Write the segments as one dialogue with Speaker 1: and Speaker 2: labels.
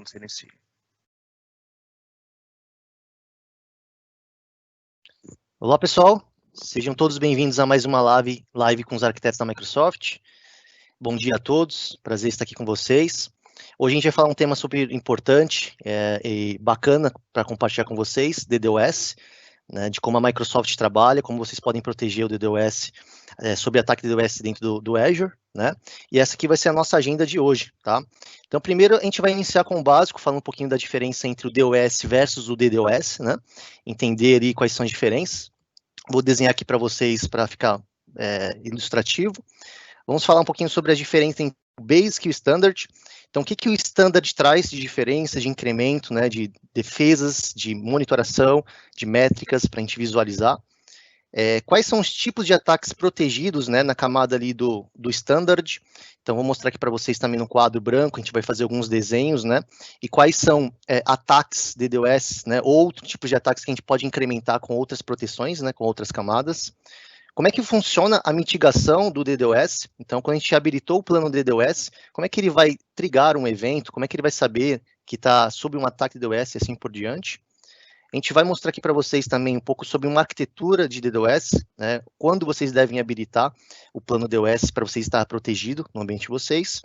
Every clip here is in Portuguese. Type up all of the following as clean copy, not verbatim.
Speaker 1: quando você inicia.
Speaker 2: Olá, pessoal. Sejam todos bem-vindos a mais uma live com os arquitetos da Microsoft. Bom dia a todos, prazer estar aqui com vocês. Hoje a gente vai falar um tema super importante e bacana para compartilhar com vocês, DDoS, né, de como a Microsoft trabalha, como vocês podem proteger o DDoS, sob ataque de DDoS dentro do Azure, né? E essa aqui vai ser a nossa agenda de hoje, tá? Então, primeiro a gente vai iniciar com o básico, falando um pouquinho da diferença entre o DOS versus o DDoS, né? Entender aí quais são as diferenças. Vou desenhar aqui para vocês para ficar ilustrativo. Vamos falar um pouquinho sobre a diferença entre o Basic e o Standard. Então, o que o Standard traz de diferença, de incremento, né, de defesas, de monitoração, de métricas para a gente visualizar. Quais são os tipos de ataques protegidos, né, na camada ali do Standard. Então, vou mostrar aqui para vocês também no quadro branco, a gente vai fazer alguns desenhos, né, e quais são ataques DDoS, né, outros tipos de ataques que a gente pode incrementar com outras proteções, né, com outras camadas. Como é que funciona a mitigação do DDoS? Então, quando a gente habilitou o plano DDoS, como é que ele vai trigar um evento? Como é que ele vai saber que está sob um ataque DDoS e assim por diante? A gente vai mostrar aqui para vocês também um pouco sobre uma arquitetura de DDoS, né? Quando vocês devem habilitar o plano DDoS para você estar protegido no ambiente de vocês.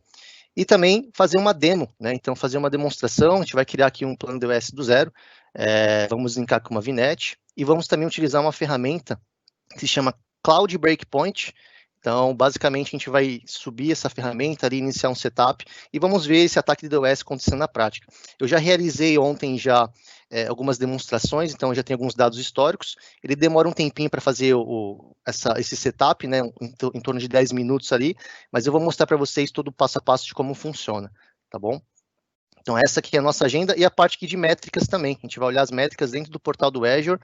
Speaker 2: E também fazer uma demo, né? Então, fazer uma demonstração, a gente vai criar aqui um plano DDoS do zero, vamos linkar com uma VNet, e vamos também utilizar uma ferramenta que se chama Cloud Breakpoint. Então, basicamente, a gente vai subir essa ferramenta ali, iniciar um setup, e vamos ver esse ataque de DDoS acontecendo na prática. Eu já realizei ontem algumas demonstrações, então já tem alguns dados históricos. Ele demora um tempinho para fazer esse setup, né, em torno de 10 minutos ali, mas eu vou mostrar para vocês todo o passo a passo de como funciona, tá bom? Então, essa aqui é a nossa agenda e a parte aqui de métricas também. A gente vai olhar as métricas dentro do portal do Azure,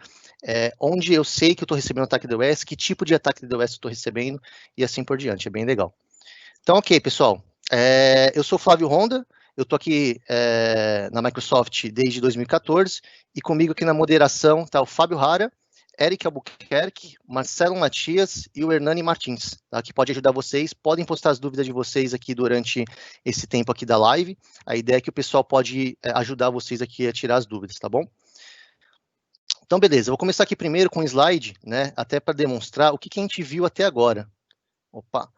Speaker 2: onde eu sei que eu estou recebendo ataque DDoS, que tipo de ataque DDoS eu estou recebendo e assim por diante. É bem legal. Então, ok, pessoal. Eu sou o Flávio Honda, eu estou aqui na Microsoft desde 2014 e comigo aqui na moderação está o Fábio Hara, Eric Albuquerque, Marcelo Matias e o Hernani Martins, tá? Que pode ajudar vocês, podem postar as dúvidas de vocês aqui durante esse tempo aqui da live. A ideia é que o pessoal pode ajudar vocês aqui a tirar as dúvidas, tá bom? Então, beleza, eu vou começar aqui primeiro com um slide, né, até para demonstrar o que a gente viu até agora. Opa!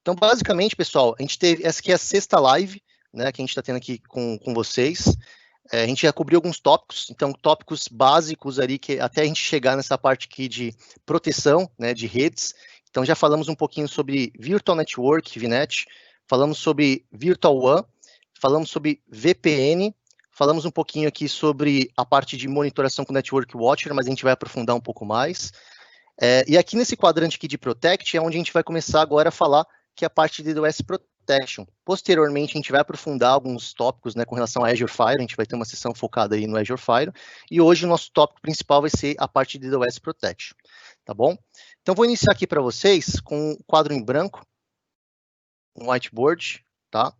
Speaker 2: Então, basicamente, pessoal, a gente teve, essa aqui é a sexta live, né, que a gente está tendo aqui com vocês. A gente já cobriu alguns tópicos, então tópicos básicos ali, que até a gente chegar nessa parte aqui de proteção, né, de redes. Então já falamos um pouquinho sobre Virtual Network, VNet, falamos sobre Virtual WAN, falamos sobre VPN, falamos um pouquinho aqui sobre a parte de monitoração com Network Watcher, mas a gente vai aprofundar um pouco mais. E aqui nesse quadrante aqui de Protect é onde a gente vai começar agora a falar que é a parte de DDoS Protection. Posteriormente, a gente vai aprofundar alguns tópicos, né, com relação a Azure Fire, a gente vai ter uma sessão focada aí no Azure Fire, e hoje o nosso tópico principal vai ser a parte de DDoS Protection, tá bom? Então, vou iniciar aqui para vocês com um quadro em branco, um whiteboard, tá?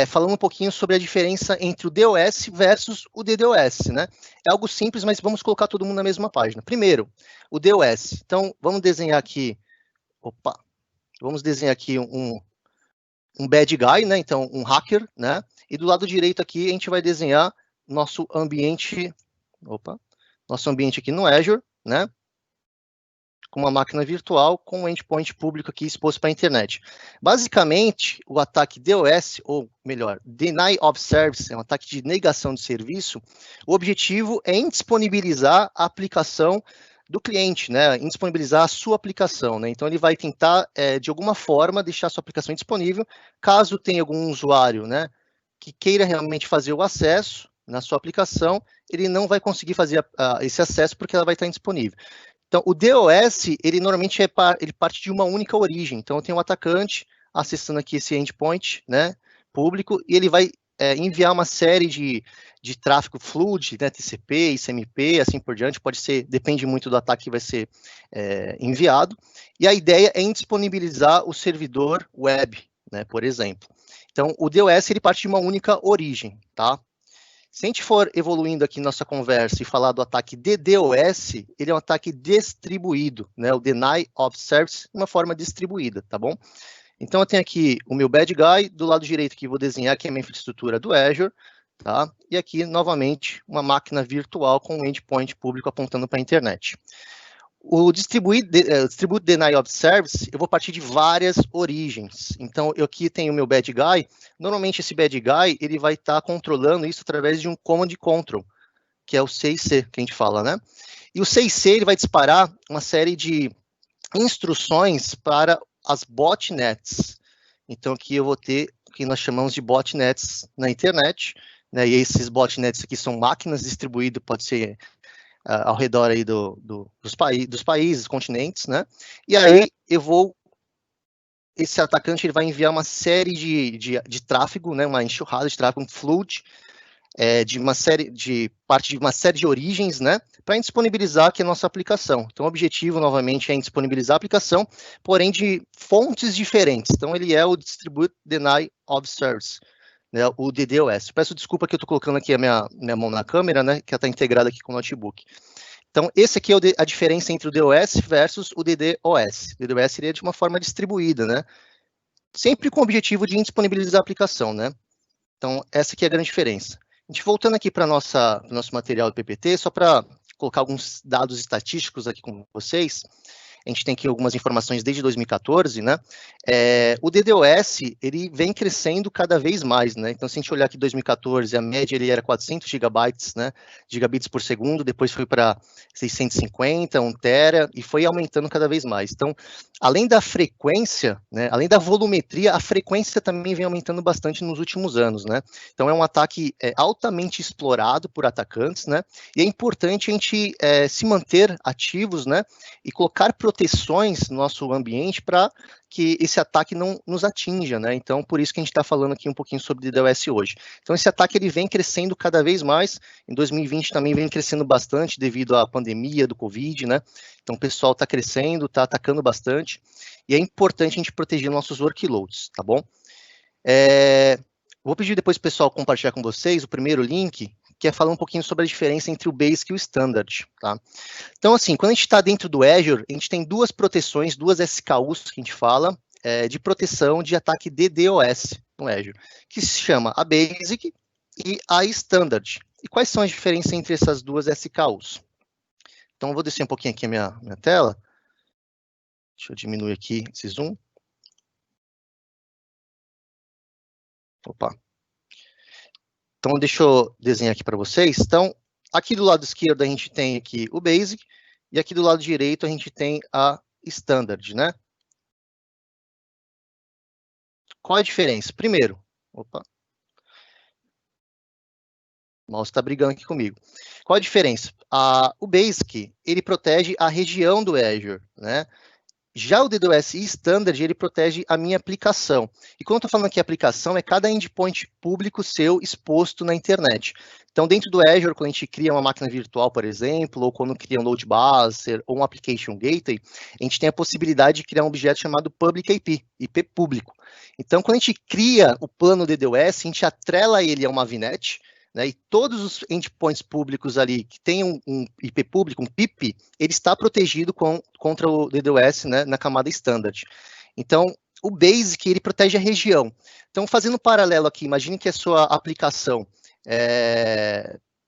Speaker 2: Falando um pouquinho sobre a diferença entre o DOS versus o DDoS, né? É algo simples, mas vamos colocar todo mundo na mesma página. Primeiro, o DOS. Então, vamos desenhar aqui, vamos desenhar aqui um bad guy, né? Então, um hacker, né? E do lado direito aqui, a gente vai desenhar nosso ambiente, nosso ambiente aqui no Azure, né? Com uma máquina virtual, com um endpoint público aqui exposto para a internet. Basicamente, o ataque DOS, ou melhor, Deny of Service, é um ataque de negação de serviço, o objetivo é indisponibilizar a aplicação do cliente, né, indisponibilizar a sua aplicação, né, então ele vai tentar, de alguma forma, deixar a sua aplicação disponível, caso tenha algum usuário, né, que queira realmente fazer o acesso na sua aplicação, ele não vai conseguir fazer esse acesso porque ela vai estar indisponível. Então, o DOS, ele normalmente ele parte de uma única origem. Então, eu tenho um atacante acessando aqui esse endpoint, né, público, e ele vai enviar uma série de tráfego fluid, né, TCP, ICMP, assim por diante, depende muito do ataque que vai ser enviado. E a ideia é indisponibilizar o servidor web, né, por exemplo. Então, o DOS, ele parte de uma única origem, tá? Se a gente for evoluindo aqui nossa conversa e falar do ataque DDoS, ele é um ataque distribuído, né? O Deny of Service, de uma forma distribuída, tá bom? Então, eu tenho aqui o meu bad guy, do lado direito aqui vou desenhar aqui a minha infraestrutura do Azure, tá? E aqui, novamente, uma máquina virtual com um endpoint público apontando para a internet. O Distribute Deny of Service, eu vou partir de várias origens. Então, eu aqui tenho o meu bad guy. Normalmente, esse bad guy, ele vai estar controlando isso através de um command control, que é o CIC, que a gente fala, né? E o CIC, ele vai disparar uma série de instruções para as botnets. Então, aqui eu vou ter o que nós chamamos de botnets na internet, né? E esses botnets aqui são máquinas distribuídas, pode ser ao redor aí dos países, continentes, né? E aí esse atacante ele vai enviar uma série de tráfego, né? Uma enxurrada de tráfego, um flood, parte de uma série de origens, né, para disponibilizar aqui a nossa aplicação. Então, o objetivo, novamente, é disponibilizar a aplicação, porém de fontes diferentes. Então, ele é o Distribute Deny of Service, né, o DDoS. Peço desculpa que eu estou colocando aqui a minha mão na câmera, né, que ela está integrada aqui com o notebook. Então, esse aqui é a diferença entre o DOS versus o DDoS. O DDoS seria de uma forma distribuída, né, sempre com o objetivo de indisponibilizar a aplicação, né. Então, essa aqui é a grande diferença. A gente voltando aqui para o nosso material do PPT, só para colocar alguns dados estatísticos aqui com vocês, a gente tem aqui algumas informações desde 2014, né? O DDoS, ele vem crescendo cada vez mais, né? Então, se a gente olhar aqui em 2014, a média ele era 400 gigabytes, né? Gigabits por segundo, depois foi para 650, 1 tera, e foi aumentando cada vez mais. Então, além da frequência, né? Além da volumetria, a frequência também vem aumentando bastante nos últimos anos, né? Então, é um ataque altamente explorado por atacantes, né? E é importante a gente se manter ativos, né? E colocar proteções no nosso ambiente para que esse ataque não nos atinja, né? Então, por isso que a gente está falando aqui um pouquinho sobre DDoS hoje. Então, esse ataque ele vem crescendo cada vez mais. Em 2020 também vem crescendo bastante devido à pandemia do Covid, né? Então, o pessoal está crescendo, está atacando bastante. E é importante a gente proteger nossos workloads, tá bom? Vou pedir depois para o pessoal compartilhar com vocês o primeiro link, que é falar um pouquinho sobre a diferença entre o Basic e o Standard, tá? Então, assim, quando a gente está dentro do Azure, a gente tem duas proteções, duas SKUs que a gente fala, de proteção de ataque DDoS no Azure, que se chama a Basic e a Standard. E quais são as diferenças entre essas duas SKUs? Então, eu vou descer um pouquinho aqui a minha tela. Deixa eu diminuir aqui esse zoom. Opa. Então, deixa eu desenhar aqui para vocês. Então, aqui do lado esquerdo a gente tem aqui o Basic, e aqui do lado direito a gente tem a Standard, né? Qual a diferença? Primeiro, opa. O mouse está brigando aqui comigo. Qual a diferença? O Basic, ele protege a região do Azure, né? Já o DDoS Standard, ele protege a minha aplicação. E quando eu estou falando aqui aplicação, é cada endpoint público seu exposto na internet. Então, dentro do Azure, quando a gente cria uma máquina virtual, por exemplo, ou quando cria um load balancer ou um application gateway, a gente tem a possibilidade de criar um objeto chamado public IP público. Então, quando a gente cria o plano DDoS, a gente atrela ele a uma VNet, né, e todos os endpoints públicos ali que tem um IP público, um PIP, ele está protegido contra o DDoS, né, na camada standard. Então, o Basic, ele protege a região. Então, fazendo um paralelo aqui, imagine que a sua aplicação,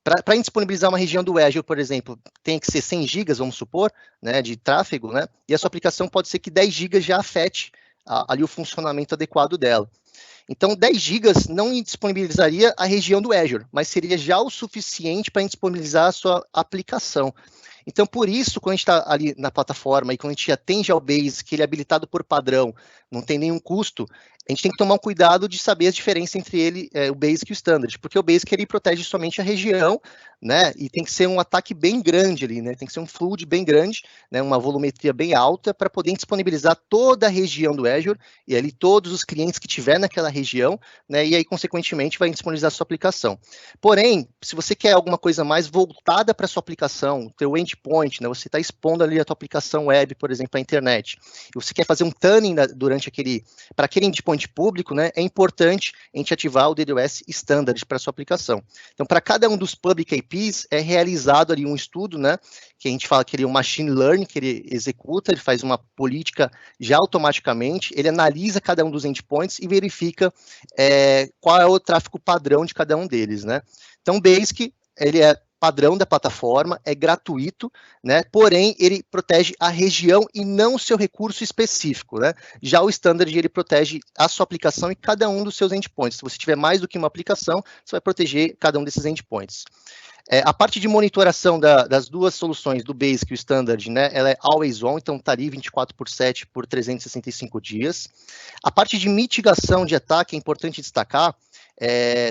Speaker 2: para disponibilizar uma região do Azure, por exemplo, tem que ser 100 GB, vamos supor, né, de tráfego, né, e a sua aplicação pode ser que 10 GB já afete ali o funcionamento adequado dela. Então, 10 GB não disponibilizaria a região do Azure, mas seria já o suficiente para disponibilizar a sua aplicação. Então, por isso, quando a gente está ali na plataforma e quando a gente atende ao Basic, ele é habilitado por padrão, não tem nenhum custo, a gente tem que tomar um cuidado de saber a diferença entre ele, o Basic e o Standard, porque o Basic ele protege somente a região, né? E tem que ser um ataque bem grande ali, né? Tem que ser um flood bem grande, né? Uma volumetria bem alta para poder disponibilizar toda a região do Azure e ali todos os clientes que tiver naquela região, né? E aí, consequentemente, vai disponibilizar a sua aplicação. Porém, se você quer alguma coisa mais voltada para a sua aplicação, teu endpoint, né? Você está expondo ali a tua aplicação web, por exemplo, à internet, e você quer fazer um tuning durante para aquele endpoint endpoint público, né, é importante a gente ativar o DDoS Standard para sua aplicação. Então, para cada um dos public IPs, é realizado ali um estudo, né, que a gente fala que ele é um machine learning, que ele executa, ele faz uma política já automaticamente, ele analisa cada um dos endpoints e verifica qual é o tráfego padrão de cada um deles, né. Então, o Basic, ele é padrão da plataforma, é gratuito, né? Porém, ele protege a região e não o seu recurso específico, né? Já o Standard, ele protege a sua aplicação e cada um dos seus endpoints. Se você tiver mais do que uma aplicação, você vai proteger cada um desses endpoints. A parte de monitoração das duas soluções, do Basic e o Standard, né, ela é always on, então está ali 24/7 por 365 dias. A parte de mitigação de ataque é importante destacar,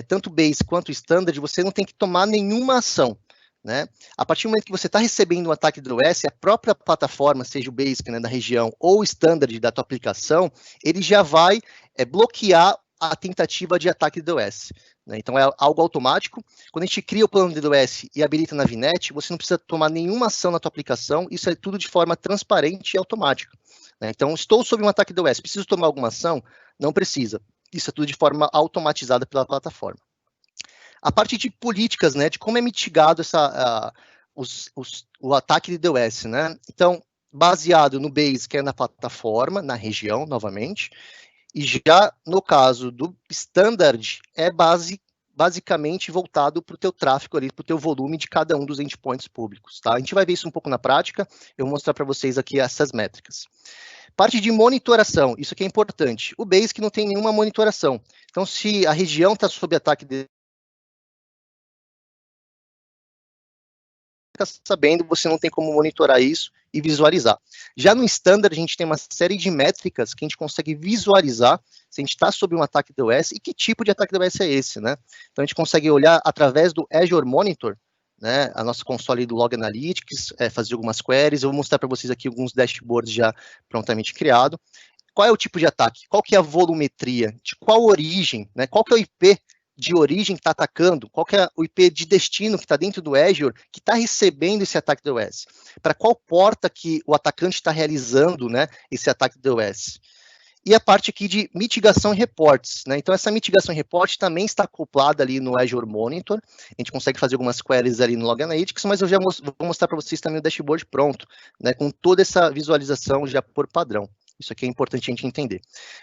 Speaker 2: tanto o Basic quanto o Standard, você não tem que tomar nenhuma ação, né? A partir do momento que você está recebendo um ataque do DDoS, a própria plataforma, seja o Basic, né, da região, ou o Standard da tua aplicação, ele já vai bloquear a tentativa de ataque de DDoS. Né? Então, é algo automático. Quando a gente cria o plano de DDoS e habilita na VNet, você não precisa tomar nenhuma ação na tua aplicação, isso é tudo de forma transparente e automática. Né? Então, estou sob um ataque de DDoS, preciso tomar alguma ação? Não precisa. Isso é tudo de forma automatizada pela plataforma. A parte de políticas, né, de como é mitigado o ataque de DDoS, né? Então, baseado no Basic, que é na plataforma, na região, novamente, e já no caso do Standard, é basicamente voltado para o teu tráfego ali, para o teu volume de cada um dos endpoints públicos, tá? A gente vai ver isso um pouco na prática, eu vou mostrar para vocês aqui essas métricas. Parte de monitoração, isso aqui é importante. O Basic não tem nenhuma monitoração. Então, se a região está sob ataque de sabendo, você não tem como monitorar isso e visualizar. Já no Standard, a gente tem uma série de métricas que a gente consegue visualizar se a gente está sob um ataque DDoS e que tipo de ataque DDoS é esse, né? Então, a gente consegue olhar através do Azure Monitor, né, a nossa console do Log Analytics, fazer algumas queries. Eu vou mostrar para vocês aqui alguns dashboards já prontamente criados. Qual é o tipo de ataque? Qual que é a volumetria? De qual origem? Né? Qual que é o IP de origem que está atacando? Qual que é o IP de destino que está dentro do Azure que está recebendo esse ataque DDoS? Para qual porta que o atacante está realizando, né, esse ataque DDoS? E a parte aqui de mitigação e reportes, né? Então, essa mitigação e reporte também está acoplada ali no Azure Monitor. A gente consegue fazer algumas queries ali no Log Analytics, mas eu já vou mostrar para vocês também o dashboard pronto, né? Com toda essa visualização já por padrão. Isso aqui é importante a gente entender.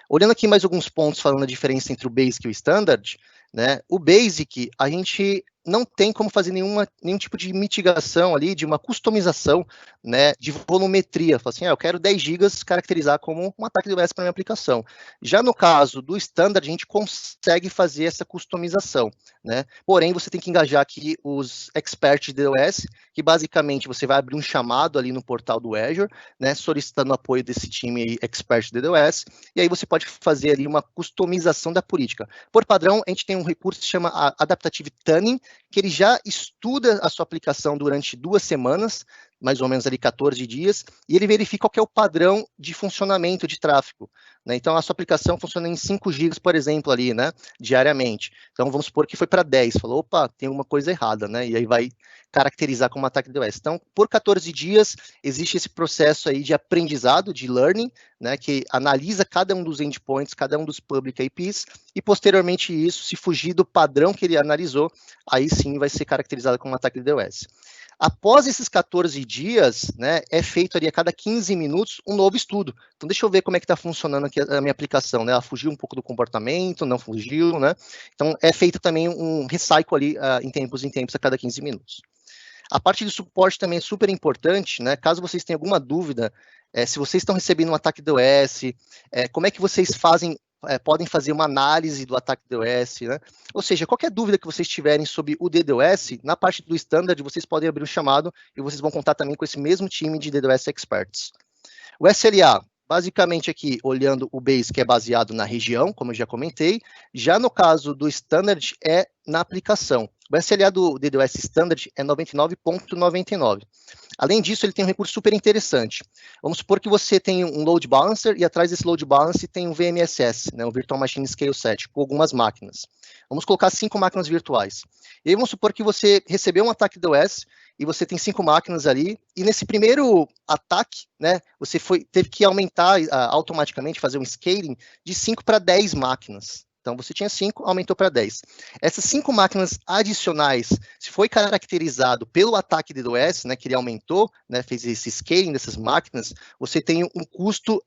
Speaker 2: Olhando aqui mais alguns pontos falando a diferença entre o Basic e o Standard, né? O Basic, a gente não tem como fazer nenhum tipo de mitigação ali, de uma customização, né, de volumetria. Fala assim, eu quero 10 GB caracterizar como um ataque DDoS para minha aplicação. Já no caso do Standard, a gente consegue fazer essa customização, né? Porém, você tem que engajar aqui os experts de DDoS, que basicamente você vai abrir um chamado ali no portal do Azure, né, solicitando o apoio desse time aí, expert de DDoS, e aí você pode fazer ali uma customização da política. Por padrão, a gente tem um recurso que se chama Adaptative Tuning, que ele já estuda a sua aplicação durante 2 semanas, mais ou menos ali 14 dias, e ele verifica qual que é o padrão de funcionamento de tráfego, né? Então, a sua aplicação funciona em 5 GB, por exemplo, ali, né, diariamente. Então, vamos supor que foi para 10, falou, opa, tem alguma coisa errada, né? E aí vai caracterizar como ataque DDoS. Então, por 14 dias, existe esse processo aí de aprendizado, de learning, né, que analisa cada um dos endpoints, cada um dos public IPs, e posteriormente isso, se fugir do padrão que ele analisou, aí sim vai ser caracterizado como ataque DDoS. Após esses 14 dias, né, é feito ali a cada 15 minutos um novo estudo. Então, deixa eu ver como é que está funcionando aqui a minha aplicação, né? Ela fugiu um pouco do comportamento, não fugiu, né? Então, é feito também um recycle ali em tempos a cada 15 minutos. A parte de suporte também é super importante, né? Caso vocês tenham alguma dúvida, se vocês estão recebendo um ataque DDoS, como é que vocês podem fazer uma análise do ataque DDoS, né? Ou seja, qualquer dúvida que vocês tiverem sobre o DDoS, na parte do Standard, vocês podem abrir um chamado e vocês vão contar também com esse mesmo time de DDoS Experts. O SLA, basicamente aqui, olhando o Base, que é baseado na região, como eu já comentei. Já no caso do Standard, é na aplicação. O SLA do DDoS Standard é 99,99. Além disso, ele tem um recurso super interessante. Vamos supor que você tem um load balancer e atrás desse load balancer tem um VMSS, né, um Virtual Machine Scale Set, com algumas máquinas. Vamos colocar 5 máquinas virtuais. E aí vamos supor que você recebeu um ataque DDoS e você tem 5 máquinas ali, e nesse primeiro ataque, né, você teve que aumentar automaticamente, fazer um scaling de 5 para 10 máquinas. Então, você tinha 5, aumentou para 10. Essas 5 máquinas adicionais, se foi caracterizado pelo ataque DDoS, né, que ele aumentou, né, fez esse scaling dessas máquinas, você tem um custo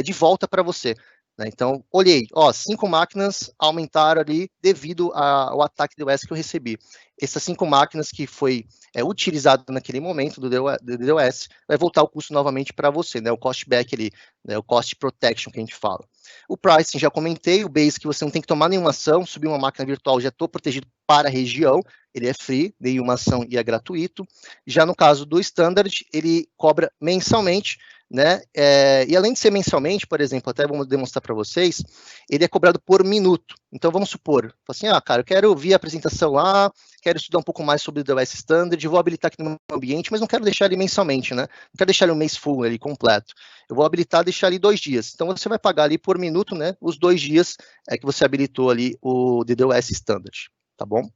Speaker 2: de volta para você. Né? Então, olhei, 5 máquinas aumentaram ali devido ao ataque DDoS que eu recebi. Essas 5 máquinas que foi utilizado naquele momento do DDoS, vai voltar o custo novamente para você, né, o cost back ali, né, o cost protection que a gente fala. O pricing, já comentei, o base que você não tem que tomar nenhuma ação, subir uma máquina virtual, já estou protegido para a região, ele é free, nenhuma ação e é gratuito. Já no caso do standard, ele cobra mensalmente, né? E além de ser mensalmente, por exemplo, até vou demonstrar para vocês, ele é cobrado por minuto. Então vamos supor, assim, cara, eu quero ouvir a apresentação lá, quero estudar um pouco mais sobre o DDoS Standard, vou habilitar aqui no meu ambiente, mas não quero deixar ele mensalmente, né? Não quero deixar ele um mês full ali, completo. Eu vou habilitar, deixar ali 2 dias. Então você vai pagar ali por minuto, né? Os 2 dias que você habilitou ali o DDoS Standard, tá bom?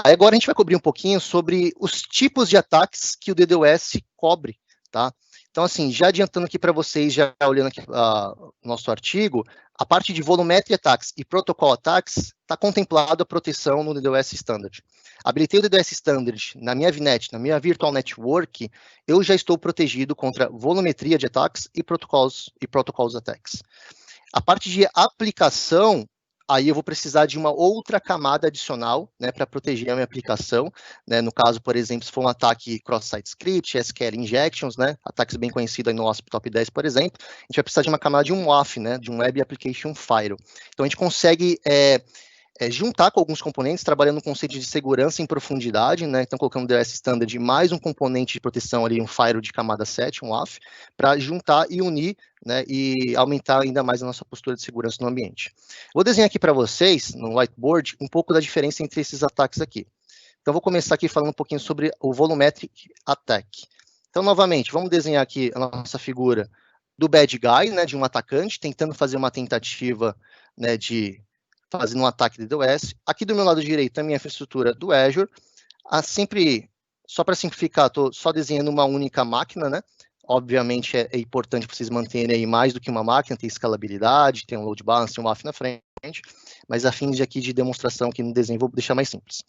Speaker 2: Aí agora a gente vai cobrir um pouquinho sobre os tipos de ataques que o DDoS cobre, tá? Então, assim, já adiantando aqui para vocês, já olhando aqui o nosso artigo, a parte de volumetry attacks e protocol attacks está contemplado a proteção no DDoS Standard. Habilitei o DDoS Standard na minha VNet, na minha Virtual Network, eu já estou protegido contra volumetria de ataques e protocols attacks. A parte de aplicação, aí eu vou precisar de uma outra camada adicional, né, para proteger a minha aplicação, né, no caso, por exemplo, se for um ataque cross-site script, SQL injections, né, ataques bem conhecidos aí no OSP Top 10, por exemplo, a gente vai precisar de uma camada de um WAF, né, de um Web Application Firewall. Então, a gente consegue juntar com alguns componentes, trabalhando no conceito de segurança em profundidade, né? Então, colocando o DDoS Standard mais um componente de proteção ali, um firewall de camada 7, um WAF, para juntar e unir, né? E aumentar ainda mais a nossa postura de segurança no ambiente. Vou desenhar aqui para vocês, no whiteboard, um pouco da diferença entre esses ataques aqui. Então, vou começar aqui falando um pouquinho sobre o Volumetric Attack. Então, novamente, vamos desenhar aqui a nossa figura do bad guy, né? De um atacante, tentando fazer uma tentativa, né? De fazendo um ataque de DDoS. Aqui do meu lado direito, a minha infraestrutura do Azure. Sempre, só para simplificar, estou só desenhando uma única máquina, né? Obviamente é importante para vocês manterem aí mais do que uma máquina, tem escalabilidade, tem um load balance, um WAF na frente, mas a fins aqui de demonstração aqui no desenho, vou deixar mais simples.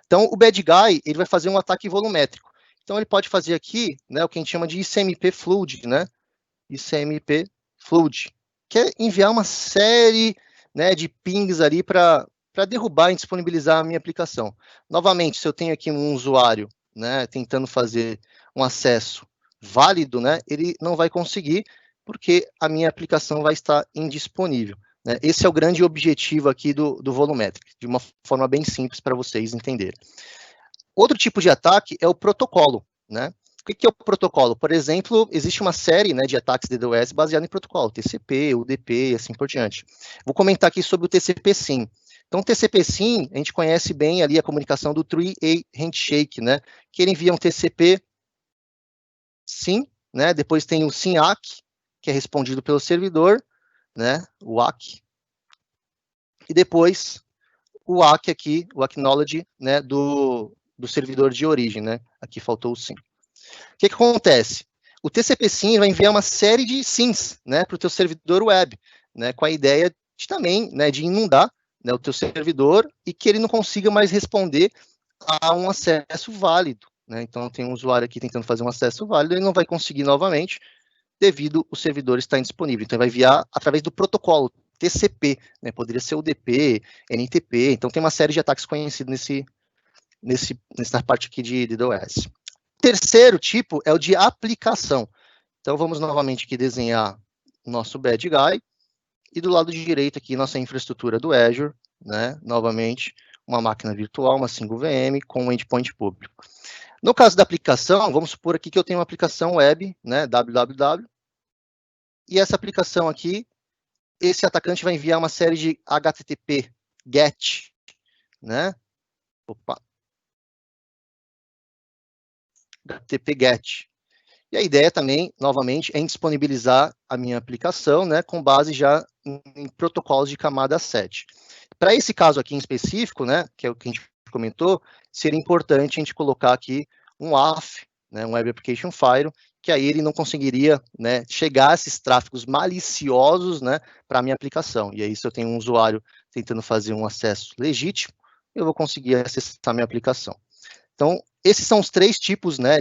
Speaker 2: Então, o bad guy, ele vai fazer um ataque volumétrico. Então, ele pode fazer aqui, né, o que a gente chama de ICMP Flood, né? ICMP Flood, que é enviar uma série, né, de pings ali para derrubar e disponibilizar a minha aplicação. Novamente, se eu tenho aqui um usuário, né, tentando fazer um acesso válido, né, ele não vai conseguir, porque a minha aplicação vai estar indisponível. Né? Esse é o grande objetivo aqui do Volumetric, de uma forma bem simples para vocês entenderem. Outro tipo de ataque é o protocolo, né? O que é o protocolo? Por exemplo, existe uma série, né, de ataques DDoS baseado em protocolo, TCP, UDP e assim por diante. Vou comentar aqui sobre o TCP/SYN. Então, o TCP/SYN, a gente conhece bem ali a comunicação do Three-Way Handshake, né, que ele envia um TCP/SYN, né, depois tem o SYN-ACK, que é respondido pelo servidor, né, o ACK, e depois o ACK aqui, o acknowledge, né, do servidor de origem, né, aqui faltou o SYN. O que acontece? O TCP/SYN vai enviar uma série de SYNs, né, para o teu servidor web, né, com a ideia de também, né, de inundar, né, o teu servidor e que ele não consiga mais responder a um acesso válido. Né? Então, tem um usuário aqui tentando fazer um acesso válido, ele não vai conseguir novamente, devido o servidor estar indisponível. Então, ele vai enviar através do protocolo TCP, né, poderia ser UDP, NTP. Então, tem uma série de ataques conhecidos nessa parte aqui de DDoS. Terceiro tipo é o de aplicação. Então, vamos novamente aqui desenhar o nosso bad guy. E do lado direito aqui, nossa infraestrutura do Azure, né? Novamente, uma máquina virtual, uma single VM com um endpoint público. No caso da aplicação, vamos supor aqui que eu tenho uma aplicação web, né? www. E essa aplicação aqui, esse atacante vai enviar uma série de HTTP GET, né? Opa. HTTP-GET. E a ideia também, novamente, é disponibilizar a minha aplicação, né, com base já em protocolos de camada 7. Para esse caso aqui em específico, né, que é o que a gente comentou, seria importante a gente colocar aqui um WAF, né, um Web Application Firewall, que aí ele não conseguiria, né, chegar a esses tráfegos maliciosos, né, para a minha aplicação. E aí, se eu tenho um usuário tentando fazer um acesso legítimo, eu vou conseguir acessar a minha aplicação. Então, esses são os três tipos, né,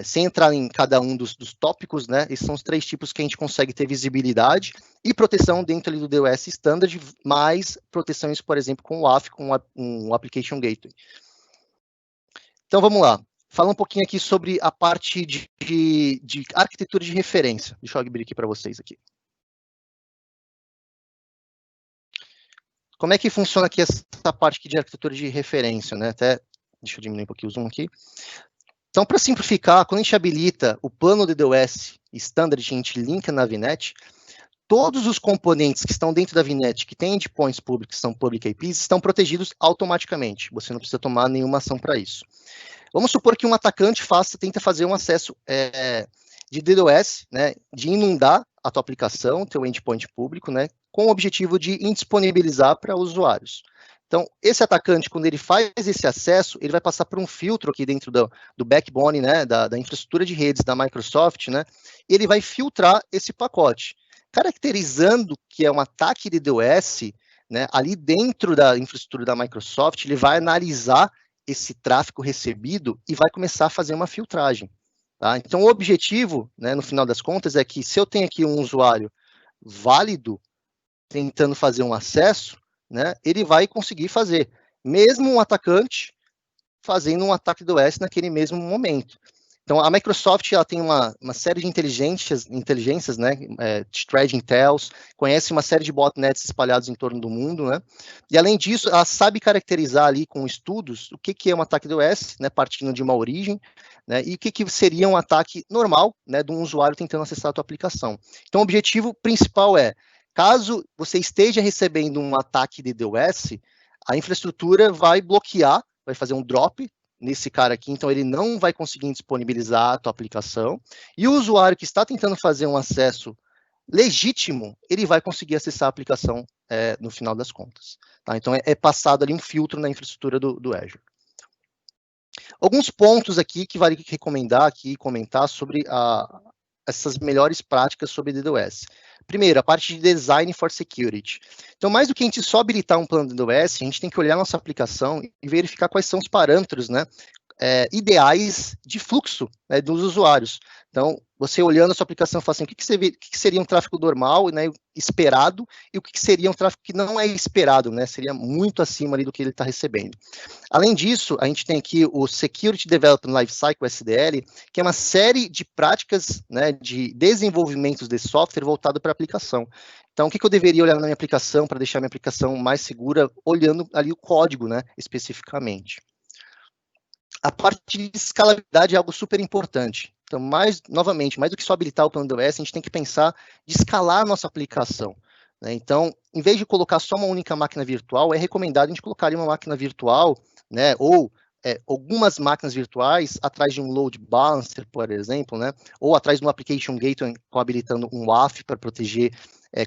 Speaker 2: sem entrar em cada um dos tópicos, né, esses são os três tipos que a gente consegue ter visibilidade e proteção dentro ali do DOS Standard, mais proteções, por exemplo, com o WAF, com um Application Gateway. Então, vamos lá. Falar um pouquinho aqui sobre a parte de arquitetura de referência. Deixa eu abrir aqui para vocês aqui. Como é que funciona aqui essa parte aqui de arquitetura de referência, né? Até, deixa eu diminuir um pouquinho o zoom aqui. Então, para simplificar, quando a gente habilita o plano de DDoS standard, a gente linka na VNet, todos os componentes que estão dentro da VNet, que têm endpoints públicos, que são public IPs, estão protegidos automaticamente. Você não precisa tomar nenhuma ação para isso. Vamos supor que um atacante tenta fazer um acesso de DDoS, né, de inundar a tua aplicação, teu endpoint público, né, com o objetivo de indisponibilizar para usuários. Então, esse atacante, quando ele faz esse acesso, ele vai passar por um filtro aqui dentro do backbone, né, da infraestrutura de redes da Microsoft, né, e ele vai filtrar esse pacote, caracterizando que é um ataque de DDoS, né, ali dentro da infraestrutura da Microsoft, ele vai analisar esse tráfego recebido e vai começar a fazer uma filtragem. Tá? Então, o objetivo, né, no final das contas, é que se eu tenho aqui um usuário válido tentando fazer um acesso, né, ele vai conseguir fazer, mesmo um atacante fazendo um ataque do DDoS naquele mesmo momento. Então, a Microsoft ela tem uma série de inteligências, né, de thread intels, conhece uma série de botnets espalhados em torno do mundo, né, e além disso, ela sabe caracterizar ali com estudos o que é um ataque DDoS, né, partindo de uma origem, né, e o que seria um ataque normal, né, de um usuário tentando acessar a tua aplicação. Então, o objetivo principal é, caso você esteja recebendo um ataque de DDoS, a infraestrutura vai bloquear, vai fazer um drop nesse cara aqui, então ele não vai conseguir disponibilizar a tua aplicação, e o usuário que está tentando fazer um acesso legítimo, ele vai conseguir acessar a aplicação no final das contas. Tá? Então é passado ali um filtro na infraestrutura do Azure. Alguns pontos aqui que vale recomendar aqui e comentar sobre essas melhores práticas sobre DDoS. Primeiro, a parte de design for security. Então, mais do que a gente só habilitar um plano de DDoS, a gente tem que olhar nossa aplicação e verificar quais são os parâmetros, né, ideais de fluxo, né, dos usuários. Então, você olhando a sua aplicação, fala assim, o que seria um tráfego normal, né, esperado, e o que seria um tráfego que não é esperado, né, seria muito acima ali do que ele está recebendo. Além disso, a gente tem aqui o Security Development Lifecycle, SDL, que é uma série de práticas, né, de desenvolvimento de software voltado para a aplicação. Então, o que eu deveria olhar na minha aplicação para deixar minha aplicação mais segura, olhando ali o código, né, especificamente. A parte de escalabilidade é algo super importante. Então, novamente, mais do que só habilitar o plano DDoS, a gente tem que pensar de escalar a nossa aplicação. Né? Então, em vez de colocar só uma única máquina virtual, é recomendado a gente colocar ali uma máquina virtual, né, ou algumas máquinas virtuais atrás de um load balancer, por exemplo, né, ou atrás de um application gateway habilitando um WAF para proteger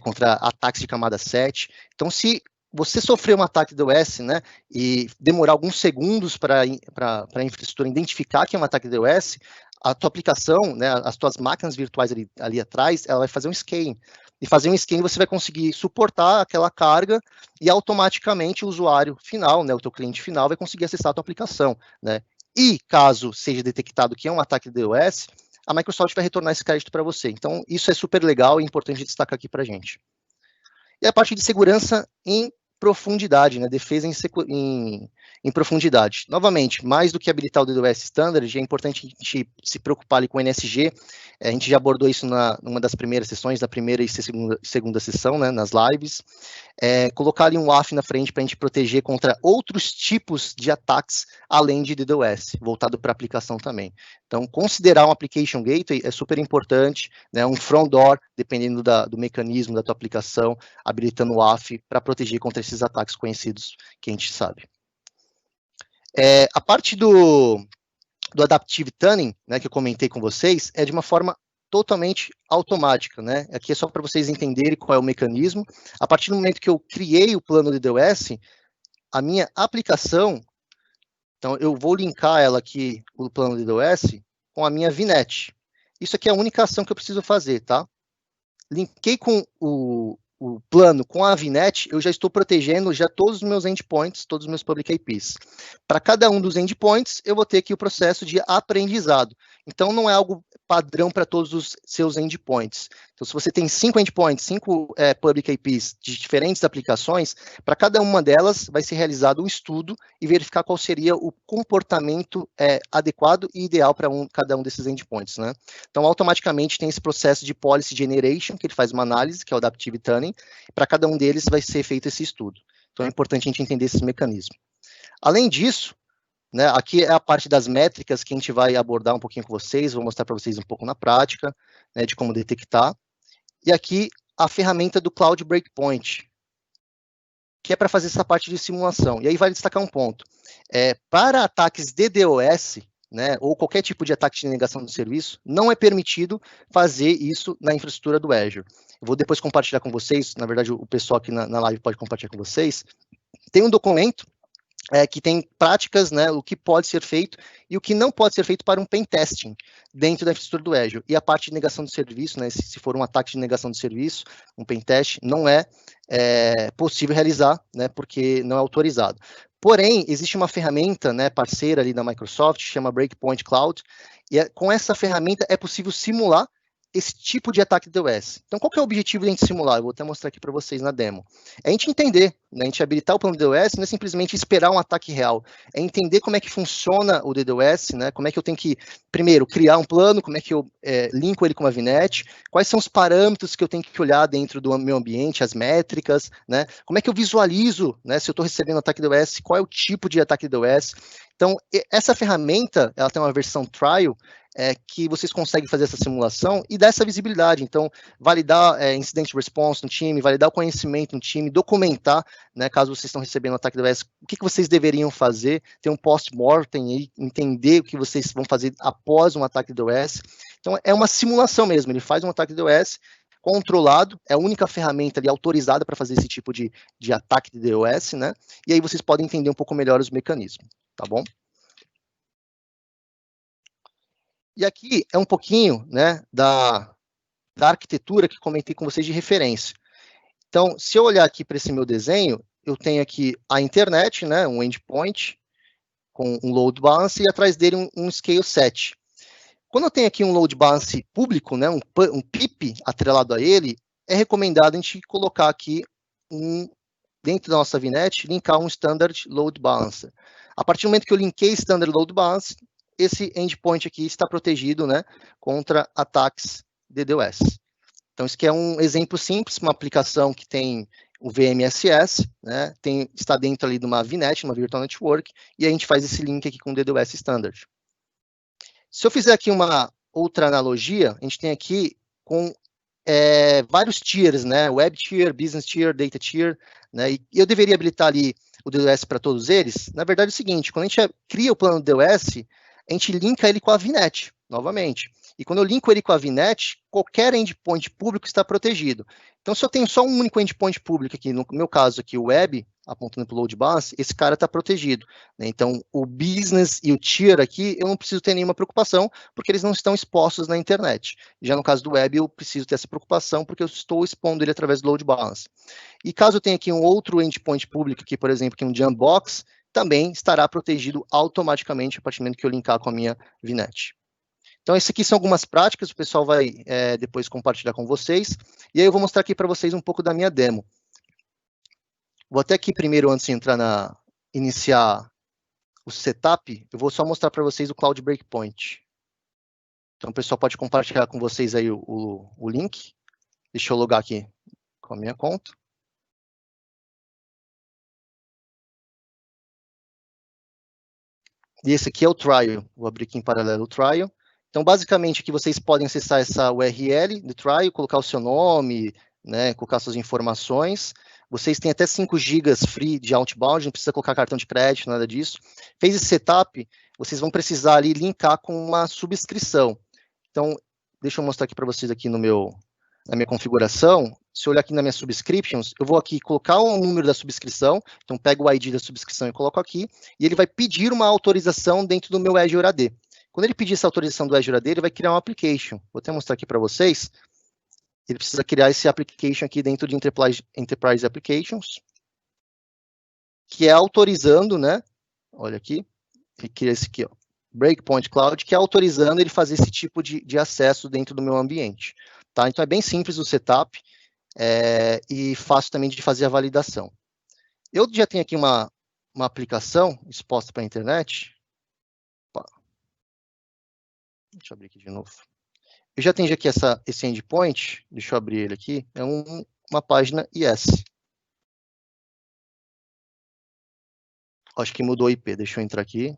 Speaker 2: contra ataques de camada 7. Então, se você sofrer um ataque DDoS, né, e demorar alguns segundos para a infraestrutura identificar que é um ataque DDoS, a tua aplicação, né, as tuas máquinas virtuais ali atrás, ela vai fazer um scan. E fazer um scan você vai conseguir suportar aquela carga e automaticamente o usuário final, né, o teu cliente final, vai conseguir acessar a tua aplicação. Né? E caso seja detectado que é um ataque DDoS, a Microsoft vai retornar esse crédito para você. Então, isso é super legal e importante destacar aqui para a gente. E a parte de segurança em profundidade, né? Defesa em profundidade. Novamente, mais do que habilitar o DDoS Standard, é importante a gente se preocupar ali com o NSG. A gente já abordou isso numa das primeiras sessões, da primeira e segunda sessão, né, nas lives. Colocar ali um WAF na frente para a gente proteger contra outros tipos de ataques, além de DDoS, voltado para a aplicação também. Então, considerar um Application Gateway é super importante, né, um front door, dependendo do mecanismo da tua aplicação, habilitando o WAF para proteger contra esses ataques conhecidos que a gente sabe. A parte do Adaptive Tuning, né, que eu comentei com vocês, é de uma forma totalmente automática, né? Aqui é só para vocês entenderem qual é o mecanismo. A partir do momento que eu criei o plano de DDoS, a minha aplicação, então eu vou linkar ela aqui, o plano de DDoS, com a minha VNet. Isso aqui é a única ação que eu preciso fazer, tá? Linkei com o plano com a VNet, eu já estou protegendo já todos os meus endpoints, todos os meus public IPs. Para cada um dos endpoints, eu vou ter aqui o processo de aprendizado. Então, não é algo padrão para todos os seus endpoints. Então, se você tem 5 endpoints, 5 public IPs de diferentes aplicações, para cada uma delas vai ser realizado um estudo e verificar qual seria o comportamento adequado e ideal para cada um desses endpoints, né? Então, automaticamente tem esse processo de policy generation, que ele faz uma análise, que é o Adaptive Tuning, para cada um deles vai ser feito esse estudo. Então, é importante a gente entender esse mecanismo. Além disso, né, aqui é a parte das métricas que a gente vai abordar um pouquinho com vocês, vou mostrar para vocês um pouco na prática, né, de como detectar. E aqui a ferramenta do Cloud Breakpoint, que é para fazer essa parte de simulação. E aí vale destacar um ponto. Para ataques DDoS, né, ou qualquer tipo de ataque de negação do serviço, não é permitido fazer isso na infraestrutura do Azure. Eu vou depois compartilhar com vocês, na verdade o pessoal aqui na live pode compartilhar com vocês. Tem um documento que tem práticas, né, o que pode ser feito e o que não pode ser feito para um pen testing dentro da infraestrutura do Azure. E a parte de negação de serviço, né, se for um ataque de negação de serviço, um pen test, não é possível realizar, né, porque não é autorizado. Porém, existe uma ferramenta, né, parceira ali da Microsoft, chama Breakpoint Cloud, e com essa ferramenta é possível simular esse tipo de ataque DDoS. Então, qual que é o objetivo de a gente simular? Eu vou até mostrar aqui para vocês na demo. É a gente entender, né, a gente habilitar o plano de DDoS, não é simplesmente esperar um ataque real, é entender como é que funciona o DDoS, né, como é que eu tenho que, primeiro, criar um plano, como é que eu linko ele com uma VNet, quais são os parâmetros que eu tenho que olhar dentro do meu ambiente, as métricas, né, como é que eu visualizo, né, se eu estou recebendo um ataque DDoS, qual é o tipo de ataque DDoS. Então, essa ferramenta, ela tem uma versão trial, que vocês conseguem fazer essa simulação e dar essa visibilidade. Então, validar incident response no time, validar o conhecimento no time, documentar, né, caso vocês estão recebendo um ataque DDoS, o que vocês deveriam fazer, ter um post-mortem aí, entender o que vocês vão fazer após um ataque DDoS. Então, é uma simulação mesmo, ele faz um ataque DDoS controlado, é a única ferramenta ali autorizada para fazer esse tipo de ataque de DDoS, né, e aí vocês podem entender um pouco melhor os mecanismos, tá bom? E aqui é um pouquinho, né, da arquitetura que comentei com vocês de referência. Então, se eu olhar aqui para esse meu desenho, eu tenho aqui a internet, né, um endpoint com um load balance e atrás dele um scale set. Quando eu tenho aqui um load balance público, né, um PIP atrelado a ele, é recomendado a gente colocar aqui dentro da nossa VNet, linkar um standard load balancer. A partir do momento que eu linkei standard load balance, esse endpoint aqui está protegido, né, contra ataques DDoS. Então, isso aqui é um exemplo simples, uma aplicação que tem o VMSS, né, está dentro ali de uma VNet, uma Virtual Network, e a gente faz esse link aqui com o DDoS Standard. Se eu fizer aqui uma outra analogia, a gente tem aqui com vários tiers, né, Web Tier, Business Tier, Data Tier, né, e eu deveria habilitar ali o DDoS para todos eles. Na verdade é o seguinte, quando a gente cria o plano DDoS, a gente linka ele com a VNet, novamente. E quando eu linko ele com a VNet, qualquer endpoint público está protegido. Então, se eu tenho só um único endpoint público aqui, no meu caso aqui, o web, apontando para o load balance, esse cara está protegido, né? Então, o business e o tier aqui, eu não preciso ter nenhuma preocupação, porque eles não estão expostos na internet. Já no caso do web, eu preciso ter essa preocupação, porque eu estou expondo ele através do load balance. E caso eu tenha aqui um outro endpoint público, aqui, por exemplo, aqui um Jambox, também estará protegido automaticamente a partir do momento que eu linkar com a minha VNet. Então, essas aqui são algumas práticas, o pessoal vai depois compartilhar com vocês, e aí eu vou mostrar aqui para vocês um pouco da minha demo. Vou até aqui primeiro, antes de iniciar o setup, eu vou só mostrar para vocês o Cloud Breakpoint. Então, o pessoal pode compartilhar com vocês aí o link. Deixa eu logar aqui com a minha conta. E esse aqui é o trial. Vou abrir aqui em paralelo o trial. Então, basicamente, aqui vocês podem acessar essa URL do trial, colocar o seu nome, né, colocar suas informações. Vocês têm até 5 GB free de outbound, não precisa colocar cartão de crédito, nada disso. Fez esse setup, vocês vão precisar ali linkar com uma subscrição. Então, deixa eu mostrar aqui para vocês aqui na minha configuração. Se eu olhar aqui na minha subscriptions, eu vou aqui colocar o número da subscrição, então pego o ID da subscrição e coloco aqui, e ele vai pedir uma autorização dentro do meu Azure AD. Quando ele pedir essa autorização do Azure AD, ele vai criar um application. Vou até mostrar aqui para vocês. Ele precisa criar esse application aqui dentro de Enterprise Applications, que é autorizando, né? Olha aqui, ele cria esse aqui, ó, Breakpoint Cloud, que é autorizando ele fazer esse tipo de acesso dentro do meu ambiente. Tá? Então é bem simples o setup e fácil também de fazer a validação. Eu já tenho aqui uma aplicação exposta para a internet. Opa. Deixa eu abrir aqui de novo. Eu já tenho aqui esse endpoint, deixa eu abrir ele aqui, é uma página IS. Acho que mudou o IP, deixa eu entrar aqui.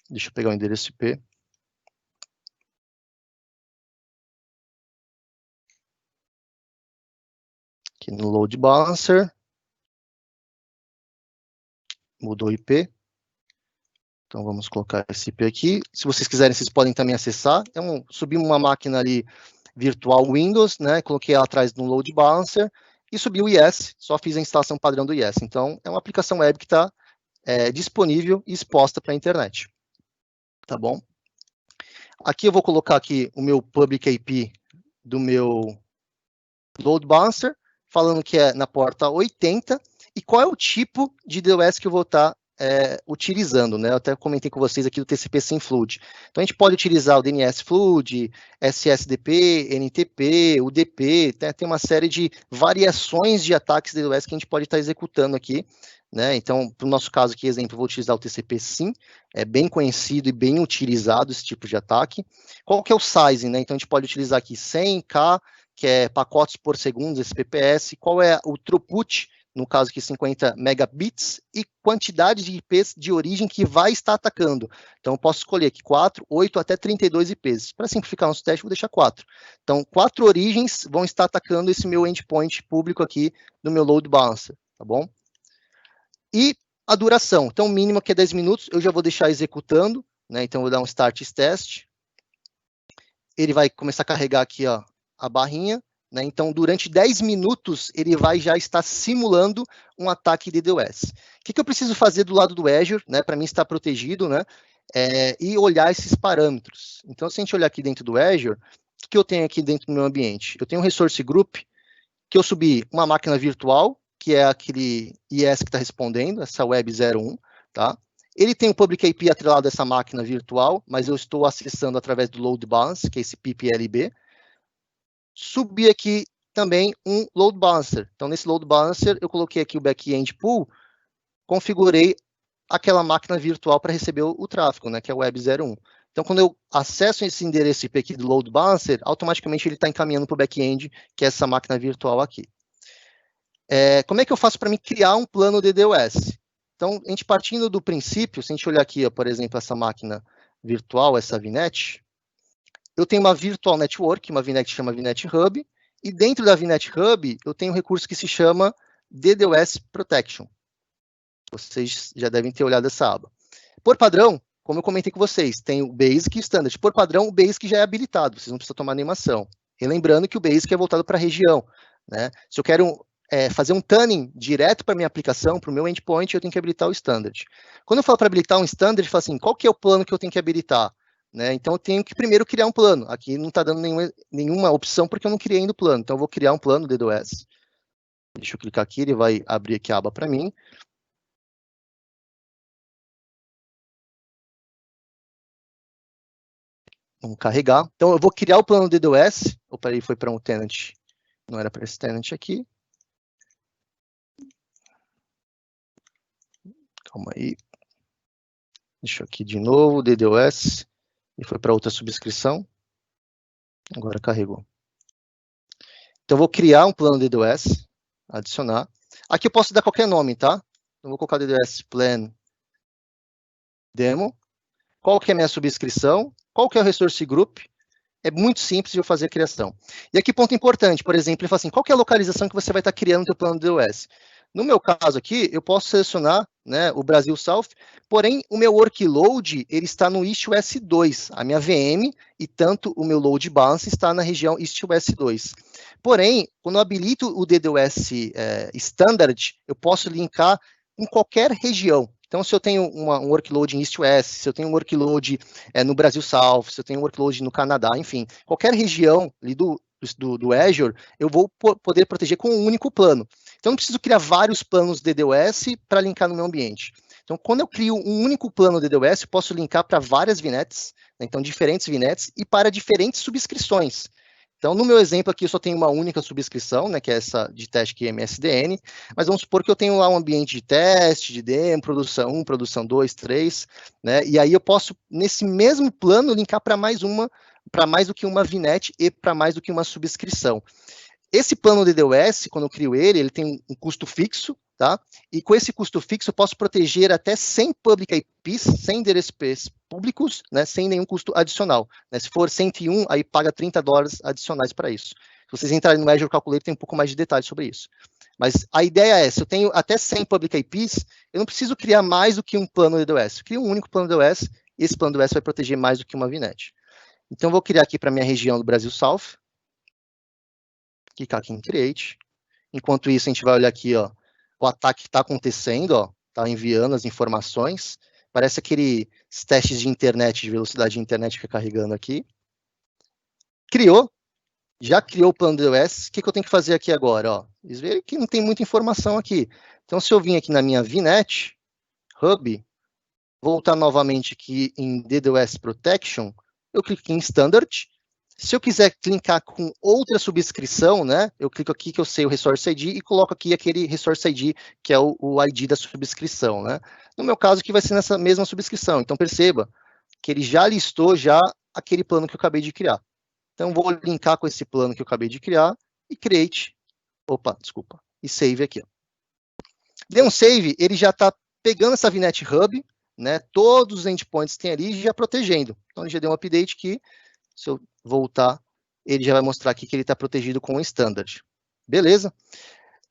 Speaker 2: Deixa eu pegar o endereço IP. Aqui no Load Balancer. Mudou o IP. Então vamos colocar esse IP aqui. Se vocês quiserem, vocês podem também acessar. Subi uma máquina ali virtual Windows, né? Coloquei ela atrás no Load Balancer e subi o IS, só fiz a instalação padrão do IS. Então é uma aplicação web que está disponível e exposta para a internet. Tá bom? Aqui eu vou colocar aqui o meu Public IP do meu Load Balancer, falando que é na porta 80, e qual é o tipo de DOS que eu vou estar utilizando, né? Eu até comentei com vocês aqui do TCP sem flood. Então a gente pode utilizar o DNS flood, SSDP, NTP, UDP, tem uma série de variações de ataques DDoS que a gente pode estar executando aqui, né? Então, para o nosso caso aqui, exemplo, eu vou utilizar o TCP sim, é bem conhecido e bem utilizado esse tipo de ataque. Qual que é o sizing, né? Então a gente pode utilizar aqui 100K, que é pacotes por segundo, esse PPS, qual é o throughput, no caso aqui 50 megabits, e quantidade de IPs de origem que vai estar atacando. Então, eu posso escolher aqui 4, 8 até 32 IPs. Para simplificar nosso teste, vou deixar 4. Então, 4 origens vão estar atacando esse meu endpoint público aqui no meu load balancer, tá bom? E a duração. Então, o mínimo aqui é 10 minutos, eu já vou deixar executando, né? Então, eu vou dar um start test. Ele vai começar a carregar aqui, ó, a barrinha. Né? Então, durante 10 minutos, ele vai já estar simulando um ataque de DDoS. O que eu preciso fazer do lado do Azure, né, para mim estar protegido, né, e olhar esses parâmetros. Então, se a gente olhar aqui dentro do Azure, o que eu tenho aqui dentro do meu ambiente? Eu tenho um Resource Group, que eu subi uma máquina virtual, que é aquele IS que está respondendo, essa Web 01, tá? Ele tem um Public IP atrelado a essa máquina virtual, mas eu estou acessando através do Load Balance, que é esse PIP-LB. Subi aqui também um Load Balancer. Então, nesse Load Balancer, eu coloquei aqui o Backend Pool, configurei aquela máquina virtual para receber o tráfego, né, que é o Web 01. Então, quando eu acesso esse endereço IP aqui do Load Balancer, automaticamente ele está encaminhando para o back-end, que é essa máquina virtual aqui. Como é que eu faço para me criar um plano de DDoS? Então, a gente partindo do princípio, se a gente olhar aqui, ó, por exemplo, essa máquina virtual, essa VNet, eu tenho uma Virtual Network, uma VNet que chama VNet Hub, e dentro da VNet Hub, eu tenho um recurso que se chama DDoS Protection. Vocês já devem ter olhado essa aba. Por padrão, como eu comentei com vocês, tem o Basic e o Standard. Por padrão, o Basic já é habilitado, vocês não precisam tomar nenhuma ação. E lembrando que o Basic é voltado para a região, né? Se eu quero fazer um tuning direto para a minha aplicação, para o meu endpoint, eu tenho que habilitar o Standard. Quando eu falo para habilitar um Standard, eu falo assim, qual que é o plano que eu tenho que habilitar? Né? Então, eu tenho que primeiro criar um plano. Aqui não está dando nenhuma opção, porque eu não criei ainda o plano. Então, eu vou criar um plano DDoS. Deixa eu clicar aqui, ele vai abrir aqui a aba para mim. Vamos carregar. Então, eu vou criar o plano DDoS. Opa, ele foi para um tenant. Não era para esse tenant aqui. Calma aí. Deixa eu aqui de novo, DDoS. E foi para outra subscrição. Agora carregou. Então, eu vou criar um plano DDoS, adicionar. Aqui eu posso dar qualquer nome, tá? Então, vou colocar DDoS Plan Demo. Qual que é a minha subscrição? Qual que é o Resource Group? é muito simples de eu fazer a criação. E aqui, ponto importante, por exemplo, ele fala assim, qual que é a localização que você vai estar criando no seu plano DDoS? No meu caso aqui, eu posso selecionar, né, o Brasil South, porém, o meu workload, ele está no East-West 2, a minha VM, e tanto o meu load balance está na região East-West 2. Porém, quando eu habilito o DDoS Standard, eu posso linkar em qualquer região. Então, se eu tenho um workload em East-West, se eu tenho um workload no Brasil South, se eu tenho um workload no Canadá, enfim, qualquer região ali do Azure, eu vou poder proteger com um único plano. Então, não preciso criar vários planos DDoS para linkar no meu ambiente. Então, quando eu crio um único plano DDoS, eu posso linkar para várias VNets, né, então diferentes VNets, e para diferentes subscrições. Então, no meu exemplo aqui, eu só tenho uma única subscrição, né, que é essa de teste aqui, MSDN, mas vamos supor que eu tenho lá um ambiente de teste, de demo, produção 1, produção 2, 3, né, e aí eu posso, nesse mesmo plano, linkar para mais do que uma VNet e para mais do que uma subscrição. Esse plano DDoS, quando eu crio ele tem um custo fixo, tá? E com esse custo fixo eu posso proteger até 100 public IPs, 100 DSPs públicos, né, sem nenhum custo adicional. Né? Se for 101, aí paga $30 adicionais para isso. Se vocês entrarem no Azure Calculator, tem um pouco mais de detalhes sobre isso. Mas a ideia é, se eu tenho até 100 public IPs, eu não preciso criar mais do que um plano DDoS. Eu crio um único plano DDoS, e esse plano DDoS vai proteger mais do que uma VNet. Então, eu vou criar aqui para a minha região do Brasil South. Clicar aqui em Create. Enquanto isso, a gente vai olhar aqui, ó, o ataque está acontecendo, ó, está enviando as informações. Parece aqueles testes de internet, de velocidade de internet que carregando aqui. Criou, já criou o plano DDoS. O que eu tenho que fazer aqui agora? Ó? Vocês verem que não tem muita informação aqui. Então, se eu vim aqui na minha VNet, Hub, voltar novamente aqui em DDoS Protection, eu clico aqui em Standard. Se eu quiser clicar com outra subscrição, né, eu clico aqui que eu sei o Resource ID e coloco aqui aquele Resource ID, que é o ID da subscrição, né. No meu caso aqui vai ser nessa mesma subscrição, então perceba que ele já listou já aquele plano que eu acabei de criar. Então vou linkar com esse plano que eu acabei de criar e create, e save aqui. Ó. Dê um save, ele já está pegando essa VNet Hub, né, todos os endpoints que tem ali e já protegendo. Então ele já deu um update aqui. Se eu voltar, ele já vai mostrar aqui que ele está protegido com o standard. Beleza?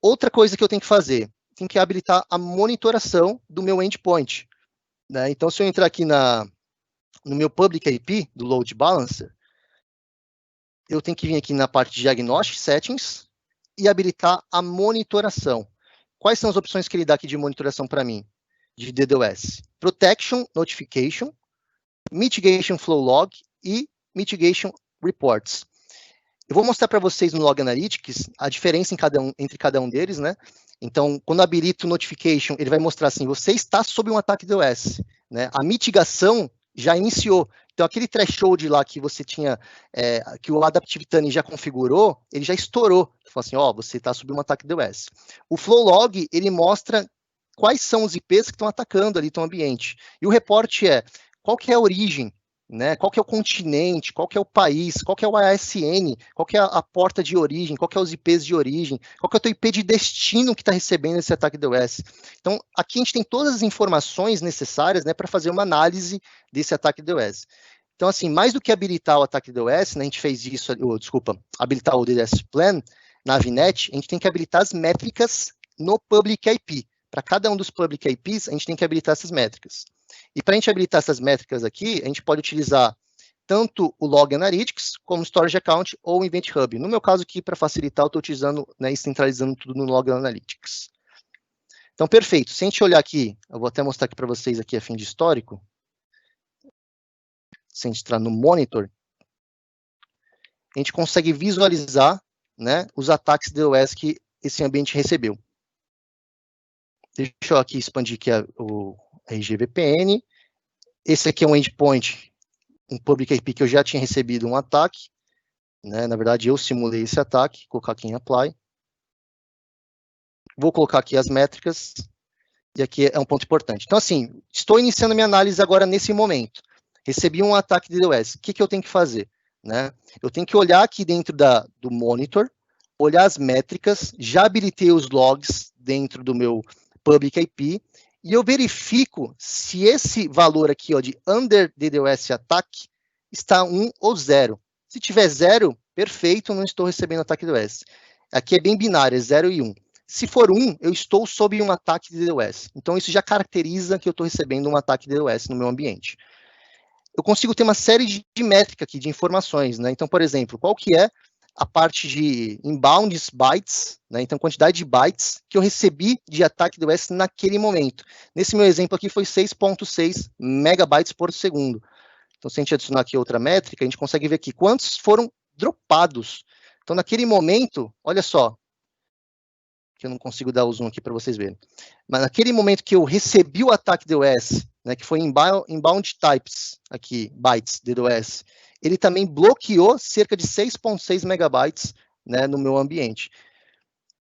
Speaker 2: Outra coisa que eu tenho que fazer, tenho que habilitar a monitoração do meu endpoint. Né? Então, se eu entrar aqui no meu public IP, do load balancer, eu tenho que vir aqui na parte de Diagnostic Settings e habilitar a monitoração. Quais são as opções que ele dá aqui de monitoração para mim? De DDoS. Protection Notification, Mitigation Flow Log e Mitigation Reports. Eu vou mostrar para vocês no Log Analytics a diferença entre cada um deles, né? Então, quando habilito o Notification, ele vai mostrar assim, você está sob um ataque DDoS, né? A mitigação já iniciou. Então, aquele threshold lá que você tinha, que o Adaptive Tuning já configurou, ele já estourou. Fala assim, ó, você está sob um ataque DDoS. O Flow Log, ele mostra quais são os IPs que estão atacando ali no ambiente. E o reporte é, qual que é a origem, né? Qual que é o continente, qual que é o país, qual que é o ASN, qual que é a porta de origem, qual que é os IPs de origem, qual que é o teu IP de destino que está recebendo esse ataque DDoS. Então, aqui a gente tem todas as informações necessárias, né, para fazer uma análise desse ataque DDoS. Então, assim, mais do que habilitar o ataque DDoS, né, a gente fez isso, habilitar o DDoS Plan na VNet, a gente tem que habilitar as métricas no Public IP. Para cada um dos Public IPs, a gente tem que habilitar essas métricas. E para a gente habilitar essas métricas aqui, a gente pode utilizar tanto o Log Analytics, como o Storage Account ou o Event Hub. No meu caso aqui, para facilitar, eu estou utilizando, né, e centralizando tudo no Log Analytics. Então, perfeito. Se a gente olhar aqui, eu vou até mostrar aqui para vocês aqui a fim de histórico. Se a gente entrar no Monitor, a gente consegue visualizar, né, os ataques DDoS que esse ambiente recebeu. Deixa eu aqui expandir aqui o RGVPN. Esse aqui é um endpoint, um public IP que eu já tinha recebido um ataque. Né? Na verdade, eu simulei esse ataque. Vou colocar aqui em Apply. Vou colocar aqui as métricas. E aqui é um ponto importante. Então, assim, estou iniciando minha análise agora nesse momento. Recebi um ataque de DDoS. O que eu tenho que fazer? Né? Eu tenho que olhar aqui dentro do monitor, olhar as métricas, já habilitei os logs dentro do meu Public IP, e eu verifico se esse valor aqui, ó, de Under DDoS Attack está 1 ou 0. Se tiver 0, perfeito, não estou recebendo ataque DDoS. Aqui é bem binário, é 0 e 1. Se for 1, eu estou sob um ataque de DDoS. Então, isso já caracteriza que eu estou recebendo um ataque de DDoS no meu ambiente. Eu consigo ter uma série de métricas aqui, de informações, né? Então, por exemplo, qual que é a parte de inbound bytes, né? Então, quantidade de bytes que eu recebi de ataque DDoS naquele momento. Nesse meu exemplo aqui foi 6.6 megabytes por segundo. Então, se a gente adicionar aqui outra métrica, a gente consegue ver aqui quantos foram dropados. Então, naquele momento, olha só, que eu não consigo dar o zoom aqui para vocês verem. Mas naquele momento que eu recebi o ataque DDoS, né, que foi inbound types, aqui, bytes, DDoS, ele também bloqueou cerca de 6.6 megabytes, né, no meu ambiente.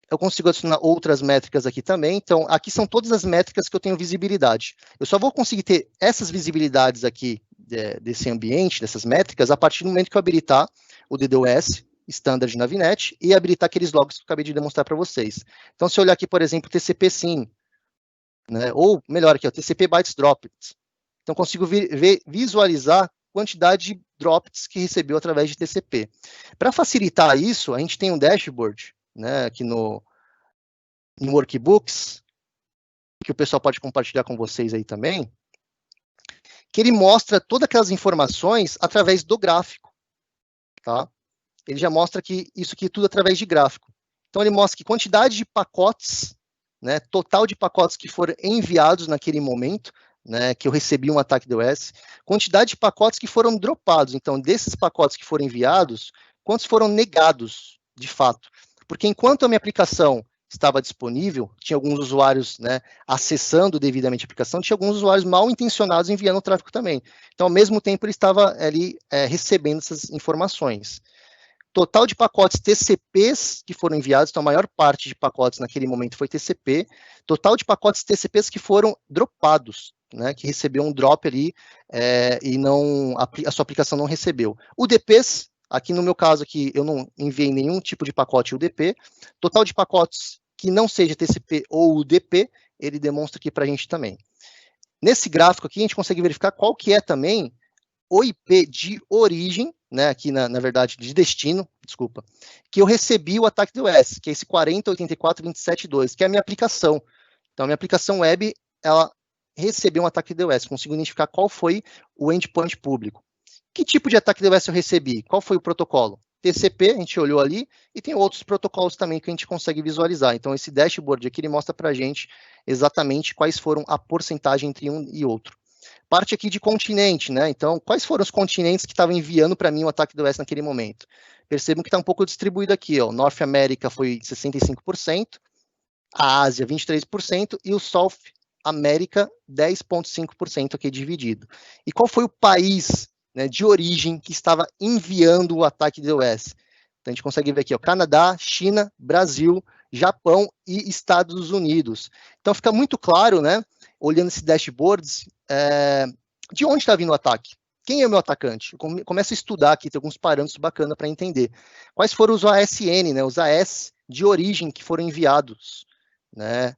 Speaker 2: Eu consigo adicionar outras métricas aqui também. Então, aqui são todas as métricas que eu tenho visibilidade. Eu só vou conseguir ter essas visibilidades aqui desse ambiente, dessas métricas, a partir do momento que eu habilitar o DDoS standard na VNet e habilitar aqueles logs que eu acabei de demonstrar para vocês. Então, se eu olhar aqui, por exemplo, TCP SYN, né, ou melhor aqui, ó, TCP bytes dropped. Então, consigo visualizar a quantidade de drops que recebeu através de TCP. Para facilitar isso, a gente tem um dashboard, né, aqui no Workbooks, que o pessoal pode compartilhar com vocês aí também, que ele mostra todas aquelas informações através do gráfico, tá? Ele já mostra que isso aqui tudo através de gráfico. Então, ele mostra que quantidade de pacotes, né, total de pacotes que foram enviados naquele momento, né, que eu recebi um ataque DDoS, quantidade de pacotes que foram dropados. Então, desses pacotes que foram enviados, quantos foram negados, de fato? Porque enquanto a minha aplicação estava disponível, tinha alguns usuários, né, acessando devidamente a aplicação, tinha alguns usuários mal intencionados enviando o tráfego também. Então, ao mesmo tempo, ele estava ali recebendo essas informações. Total de pacotes TCPs que foram enviados, então a maior parte de pacotes naquele momento foi TCP. Total de pacotes TCPs que foram dropados, né, que recebeu um drop ali e não, a sua aplicação não recebeu. UDPs, aqui no meu caso aqui, eu não enviei nenhum tipo de pacote UDP. Total de pacotes que não seja TCP ou UDP, ele demonstra aqui para a gente também. Nesse gráfico aqui, a gente consegue verificar qual que é também o IP de origem, né, aqui na verdade de destino, desculpa, que eu recebi o ataque DDoS, que é esse 40.84.27.2, que é a minha aplicação. Então, a minha aplicação web, ela recebeu um ataque DDoS, consigo identificar qual foi o endpoint público. Que tipo de ataque DDoS eu recebi? Qual foi o protocolo? TCP, a gente olhou ali, e tem outros protocolos também que a gente consegue visualizar. Então, esse dashboard aqui, ele mostra para a gente exatamente quais foram a porcentagem entre um e outro. Parte aqui de continente, né? Então, quais foram os continentes que estavam enviando para mim o ataque DDoS naquele momento? Percebam que está um pouco distribuído aqui, ó. North America foi 65%, a Ásia 23% e o South America 10,5% aqui dividido. E qual foi o país, né, de origem que estava enviando o ataque DDoS? Então, a gente consegue ver aqui, ó, Canadá, China, Brasil, Japão e Estados Unidos. Então, fica muito claro, né, olhando esses dashboards, de onde está vindo o ataque? Quem é o meu atacante? Eu começo a estudar aqui, tem alguns parâmetros bacanas para entender. Quais foram os ASN, né, os AS de origem que foram enviados, né,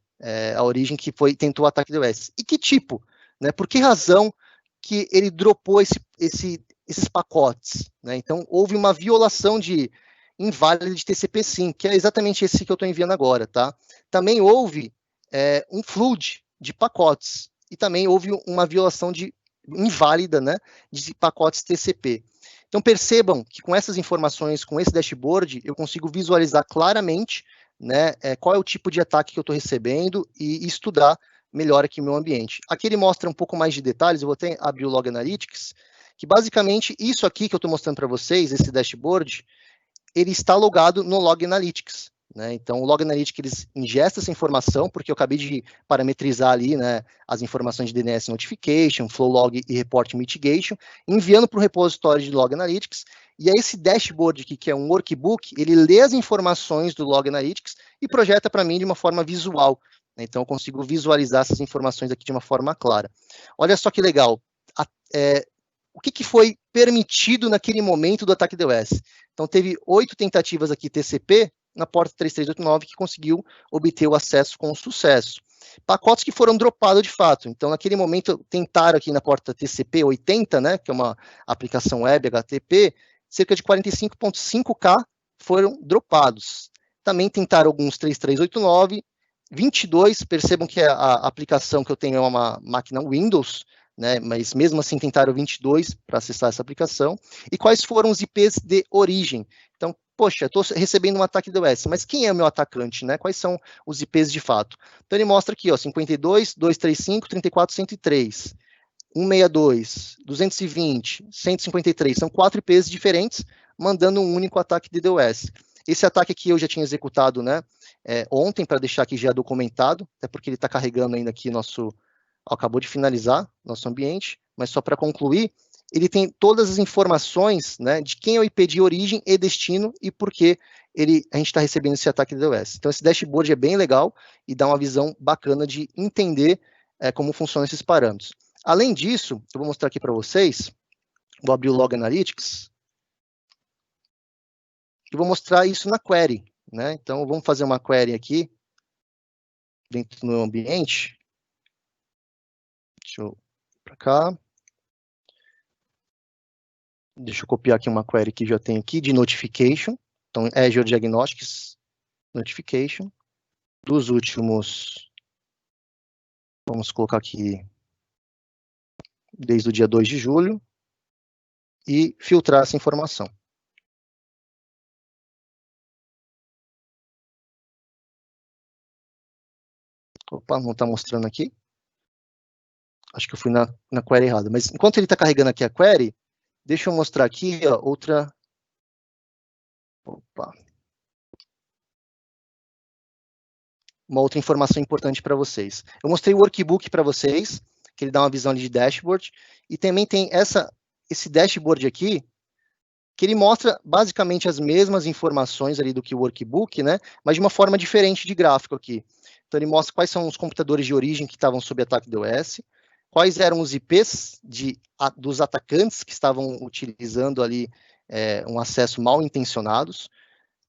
Speaker 2: a origem que tentou o ataque DDoS. E que tipo? Né, por que razão que ele dropou esses pacotes? Né? Então, houve uma violação de inválida de TCP SYN, que é exatamente esse que eu estou enviando agora, tá? Também houve um flood de pacotes, e também houve uma violação inválida, né, de pacotes TCP. Então, percebam que com essas informações, com esse dashboard, eu consigo visualizar claramente, né, qual é o tipo de ataque que eu estou recebendo e estudar melhor aqui o meu ambiente. Aqui ele mostra um pouco mais de detalhes, eu vou até abrir o Log Analytics, que basicamente isso aqui que eu estou mostrando para vocês, esse dashboard, ele está logado no Log Analytics. Né? Então, o Log Analytics, eles ingestam essa informação, porque eu acabei de parametrizar ali, né, as informações de DNS Notification, Flow Log e Report Mitigation, enviando para o repositório de Log Analytics, e aí esse dashboard aqui, que é um workbook, ele lê as informações do Log Analytics e projeta para mim de uma forma visual. Né? Então, eu consigo visualizar essas informações aqui de uma forma clara. Olha só que legal. O que foi permitido naquele momento do ataque DDoS? Então, teve 8 tentativas aqui TCP, na porta 3389, que conseguiu obter o acesso com sucesso. Pacotes que foram dropados de fato. Então, naquele momento, tentaram aqui na porta TCP 80, né, que é uma aplicação web HTTP, cerca de 45,5K foram dropados. Também tentaram alguns 3389, 22, percebam que a aplicação que eu tenho é uma máquina Windows, né, mas mesmo assim tentaram 22 para acessar essa aplicação. E quais foram os IPs de origem? Então, poxa, estou recebendo um ataque DOS, mas quem é o meu atacante, né? Quais são os IPs de fato? Então ele mostra aqui, ó, 52, 235, 34, 103, 162, 220, 153, são 4 IPs diferentes, mandando um único ataque de DOS. Esse ataque aqui eu já tinha executado, né, ontem, para deixar aqui já documentado, até porque ele está carregando ainda aqui nosso... Acabou de finalizar nosso ambiente, mas só para concluir, ele tem todas as informações, né, de quem é o IP de origem e destino e por que a gente está recebendo esse ataque de DOS. Então, esse dashboard é bem legal e dá uma visão bacana de entender como funcionam esses parâmetros. Além disso, eu vou mostrar aqui para vocês, vou abrir o Log Analytics, e vou mostrar isso na query, né? Então, vamos fazer uma query aqui, dentro do meu ambiente. Deixa eu ir para cá. Deixa eu copiar aqui uma query que já tem aqui, de notification. Então, Azure Diagnostics, notification. Dos últimos, vamos colocar aqui, desde o dia 2 de julho, e filtrar essa informação. Opa, não está mostrando aqui. Acho que eu fui na query errada. Mas enquanto ele está carregando aqui a query, deixa eu mostrar aqui ó, outra... Opa. Uma outra informação importante para vocês. Eu mostrei o workbook para vocês, que ele dá uma visão ali de dashboard, e também tem esse dashboard aqui, que ele mostra basicamente as mesmas informações ali do que o workbook, né? Mas de uma forma diferente de gráfico aqui. Então ele mostra quais são os computadores de origem que estavam sob ataque DOS, quais eram os IPs dos atacantes que estavam utilizando ali um acesso mal intencionados,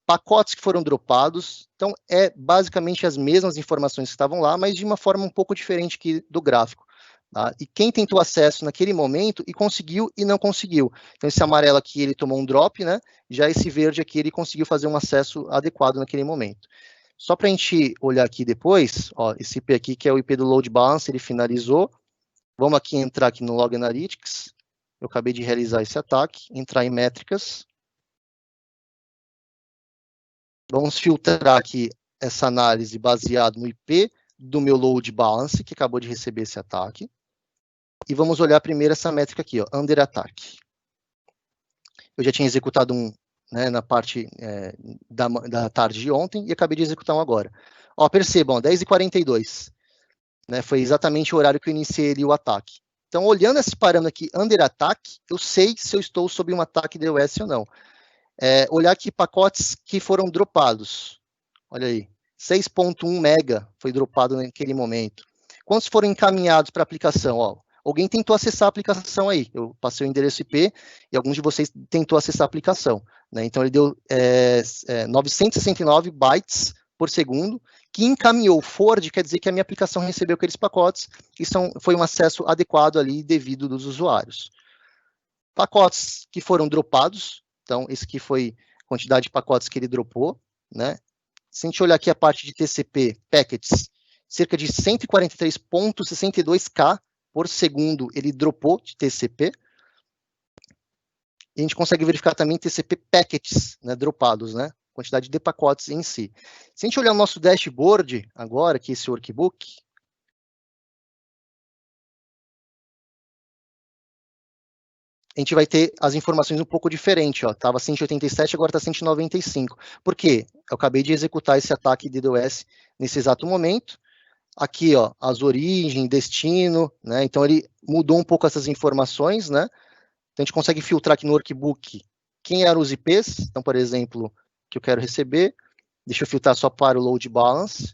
Speaker 2: pacotes que foram dropados. Então é basicamente as mesmas informações que estavam lá, mas de uma forma um pouco diferente aqui do gráfico. Tá? E quem tentou acesso naquele momento e conseguiu e não conseguiu. Então, esse amarelo aqui, ele tomou um drop, né? Já esse verde aqui, ele conseguiu fazer um acesso adequado naquele momento. Só para a gente olhar aqui depois, ó, esse IP aqui, que é o IP do Load Balance, ele finalizou. Vamos aqui entrar aqui no Log Analytics. Eu acabei de realizar esse ataque. Entrar em métricas. Vamos filtrar aqui essa análise baseada no IP do meu Load Balance, que acabou de receber esse ataque. E vamos olhar primeiro essa métrica aqui, ó, Under Attack. Eu já tinha executado um, né, na parte da tarde de ontem e acabei de executar um agora. Ó, percebam, 10h42, né, foi exatamente o horário que eu iniciei ali o ataque. Então, olhando esse parâmetro aqui, Under Attack, eu sei se eu estou sob um ataque de DOS ou não. Olhar aqui pacotes que foram dropados. Olha aí, 6.1 mega foi dropado naquele momento. Quantos foram encaminhados para a aplicação? Ó, alguém tentou acessar a aplicação aí. Eu passei o endereço IP e alguns de vocês tentou acessar a aplicação. Né? Então, ele deu 969 bytes por segundo, que encaminhou forward, quer dizer que a minha aplicação recebeu aqueles pacotes, e foi um acesso adequado ali, devido dos usuários. Pacotes que foram dropados, então, esse aqui foi a quantidade de pacotes que ele dropou, né? Se a gente olhar aqui a parte de TCP packets, cerca de 143.62K por segundo ele dropou de TCP. E a gente consegue verificar também TCP packets, né, dropados, né? Quantidade de pacotes em si. Se a gente olhar o nosso dashboard agora, que é esse workbook, a gente vai ter as informações um pouco diferentes. Estava 187, agora está 195. Por quê? Eu acabei de executar esse ataque de DDoS nesse exato momento. Aqui, ó, as origens, destino, né? Então, ele mudou um pouco essas informações, né? Então, a gente consegue filtrar aqui no workbook quem eram os IPs. Então, por exemplo, que eu quero receber. Deixa eu filtrar só para o load balance.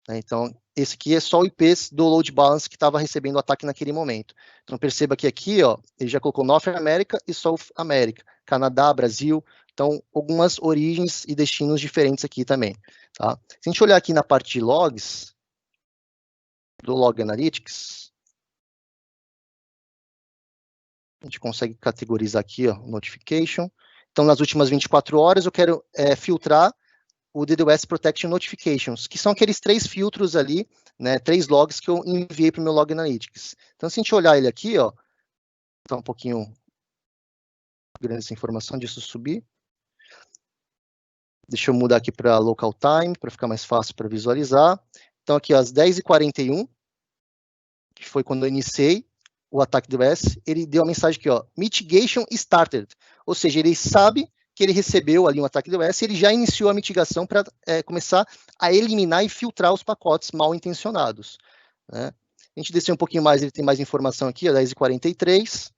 Speaker 2: Então, esse aqui é só o IPs do load balance que estava recebendo o ataque naquele momento. Então, perceba que aqui, ó, ele já colocou North America e South America, Canadá, Brasil. Então, algumas origens e destinos diferentes aqui também. Tá? Se a gente olhar aqui na parte de logs, do Log Analytics, gente consegue categorizar aqui, ó, notification. Então, nas últimas 24 horas, eu quero filtrar o DDoS Protection Notifications, que são aqueles 3 filtros ali, né, 3 logs que eu enviei para o meu Log Analytics. Então, se a gente olhar ele aqui, ó, tá um pouquinho grande essa informação, disso subir. Deixa eu mudar aqui para Local Time, para ficar mais fácil para visualizar. Então, aqui, ó, às 10h41, que foi quando eu iniciei o ataque DDoS, ele deu a mensagem aqui, ó, Mitigation Started, ou seja, ele sabe que ele recebeu ali um ataque DDoS, ele já iniciou a mitigação para começar a eliminar e filtrar os pacotes mal intencionados, né? A gente desceu um pouquinho mais, ele tem mais informação aqui, ó, 10h43,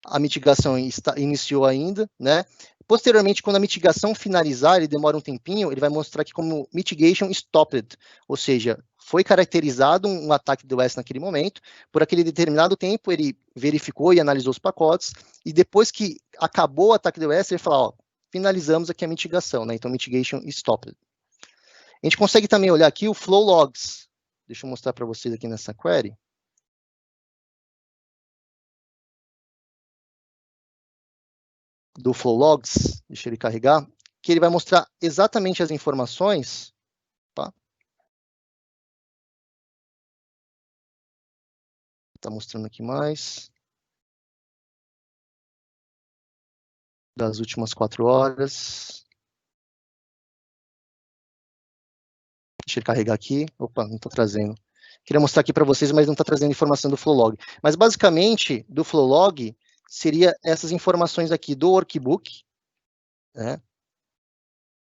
Speaker 2: a mitigação iniciou ainda, né? Posteriormente, quando a mitigação finalizar, ele demora um tempinho, ele vai mostrar aqui como Mitigation Stopped, ou seja, foi caracterizado um ataque DDoS naquele momento, por aquele determinado tempo ele verificou e analisou os pacotes, e depois que acabou o ataque DDoS, ele fala, ó, finalizamos aqui a mitigação, né? Então, Mitigation Stopped. A gente consegue também olhar aqui o Flow Logs. Deixa eu mostrar para vocês aqui nessa query. Do Flow Logs, deixa ele carregar, que ele vai mostrar exatamente as informações. Tá? Tá mostrando aqui mais. Das últimas 4 horas. Deixa ele carregar aqui. Opa, não está trazendo. Queria mostrar aqui para vocês, mas não está trazendo informação do Flow Log. Mas, basicamente, do Flow Log, seria essas informações aqui do Workbook, né?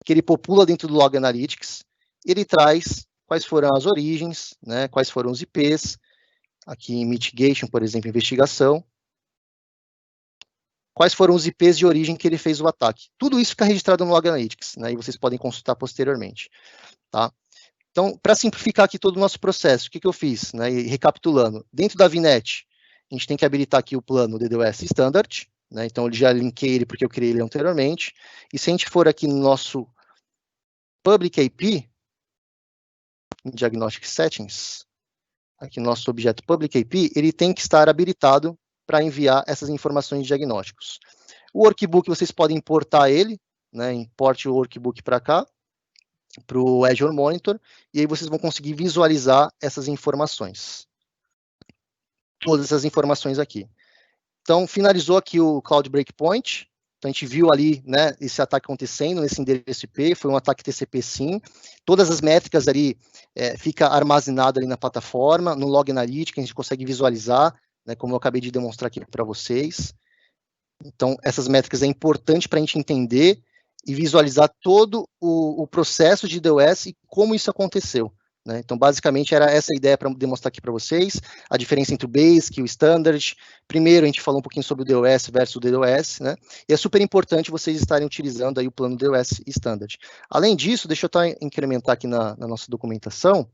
Speaker 2: Que ele popula dentro do Log Analytics. Ele traz quais foram as origens, né? Quais foram os IPs. Aqui em Mitigation, por exemplo, investigação. Quais foram os IPs de origem que ele fez o ataque. Tudo isso fica registrado no Log Analytics, né? E vocês podem consultar posteriormente, tá? Então, para simplificar aqui todo o nosso processo, o que eu fiz? Né? E recapitulando, dentro da VNet, a gente tem que habilitar aqui o plano DDoS Standard, né? Então eu já linkei ele porque eu criei ele anteriormente, e se a gente for aqui no nosso Public IP, em Diagnostic Settings, aqui no nosso objeto Public IP, ele tem que estar habilitado para enviar essas informações de diagnósticos. O Workbook, vocês podem importar ele, né? Importe o Workbook para cá, para o Azure Monitor, e aí vocês vão conseguir visualizar essas informações. Todas essas informações aqui. Então, finalizou aqui o Cloud Breakpoint. Então, a gente viu ali, né, esse ataque acontecendo nesse endereço IP, foi um ataque TCP sim. Todas as métricas ali fica armazenado ali na plataforma, no Log Analytics, a gente consegue visualizar, né, como eu acabei de demonstrar aqui para vocês. Então, essas métricas é importante para a gente entender e visualizar todo o processo de DDoS e como isso aconteceu, né? Então, basicamente, era essa a ideia para demonstrar aqui para vocês, a diferença entre o Basic e o Standard. Primeiro, a gente falou um pouquinho sobre o DDoS versus o DDoS, né? E é super importante vocês estarem utilizando aí o plano DDoS Standard. Além disso, deixa eu incrementar aqui na nossa documentação.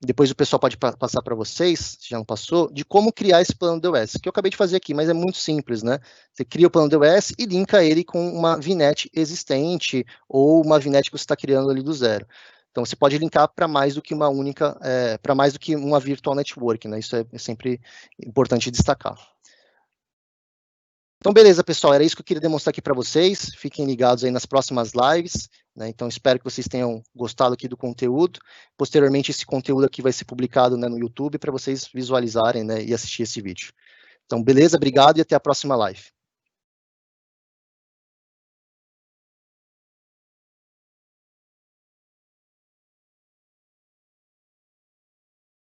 Speaker 2: Depois o pessoal pode passar para vocês, se já não passou, de como criar esse plano DDoS, que eu acabei de fazer aqui, mas é muito simples, né? Você cria o plano DDoS e linka ele com uma VNet existente ou uma VNet que você está criando ali do zero. Então, você pode linkar para mais do que uma única, para mais do que uma virtual network, né? Isso é sempre importante destacar. Então, beleza, pessoal, era isso que eu queria demonstrar aqui para vocês. Fiquem ligados aí nas próximas lives, né? Então, espero que vocês tenham gostado aqui do conteúdo. Posteriormente, esse conteúdo aqui vai ser publicado, né, no YouTube para vocês visualizarem, né, e assistir esse vídeo. Então, beleza, obrigado e até a próxima live.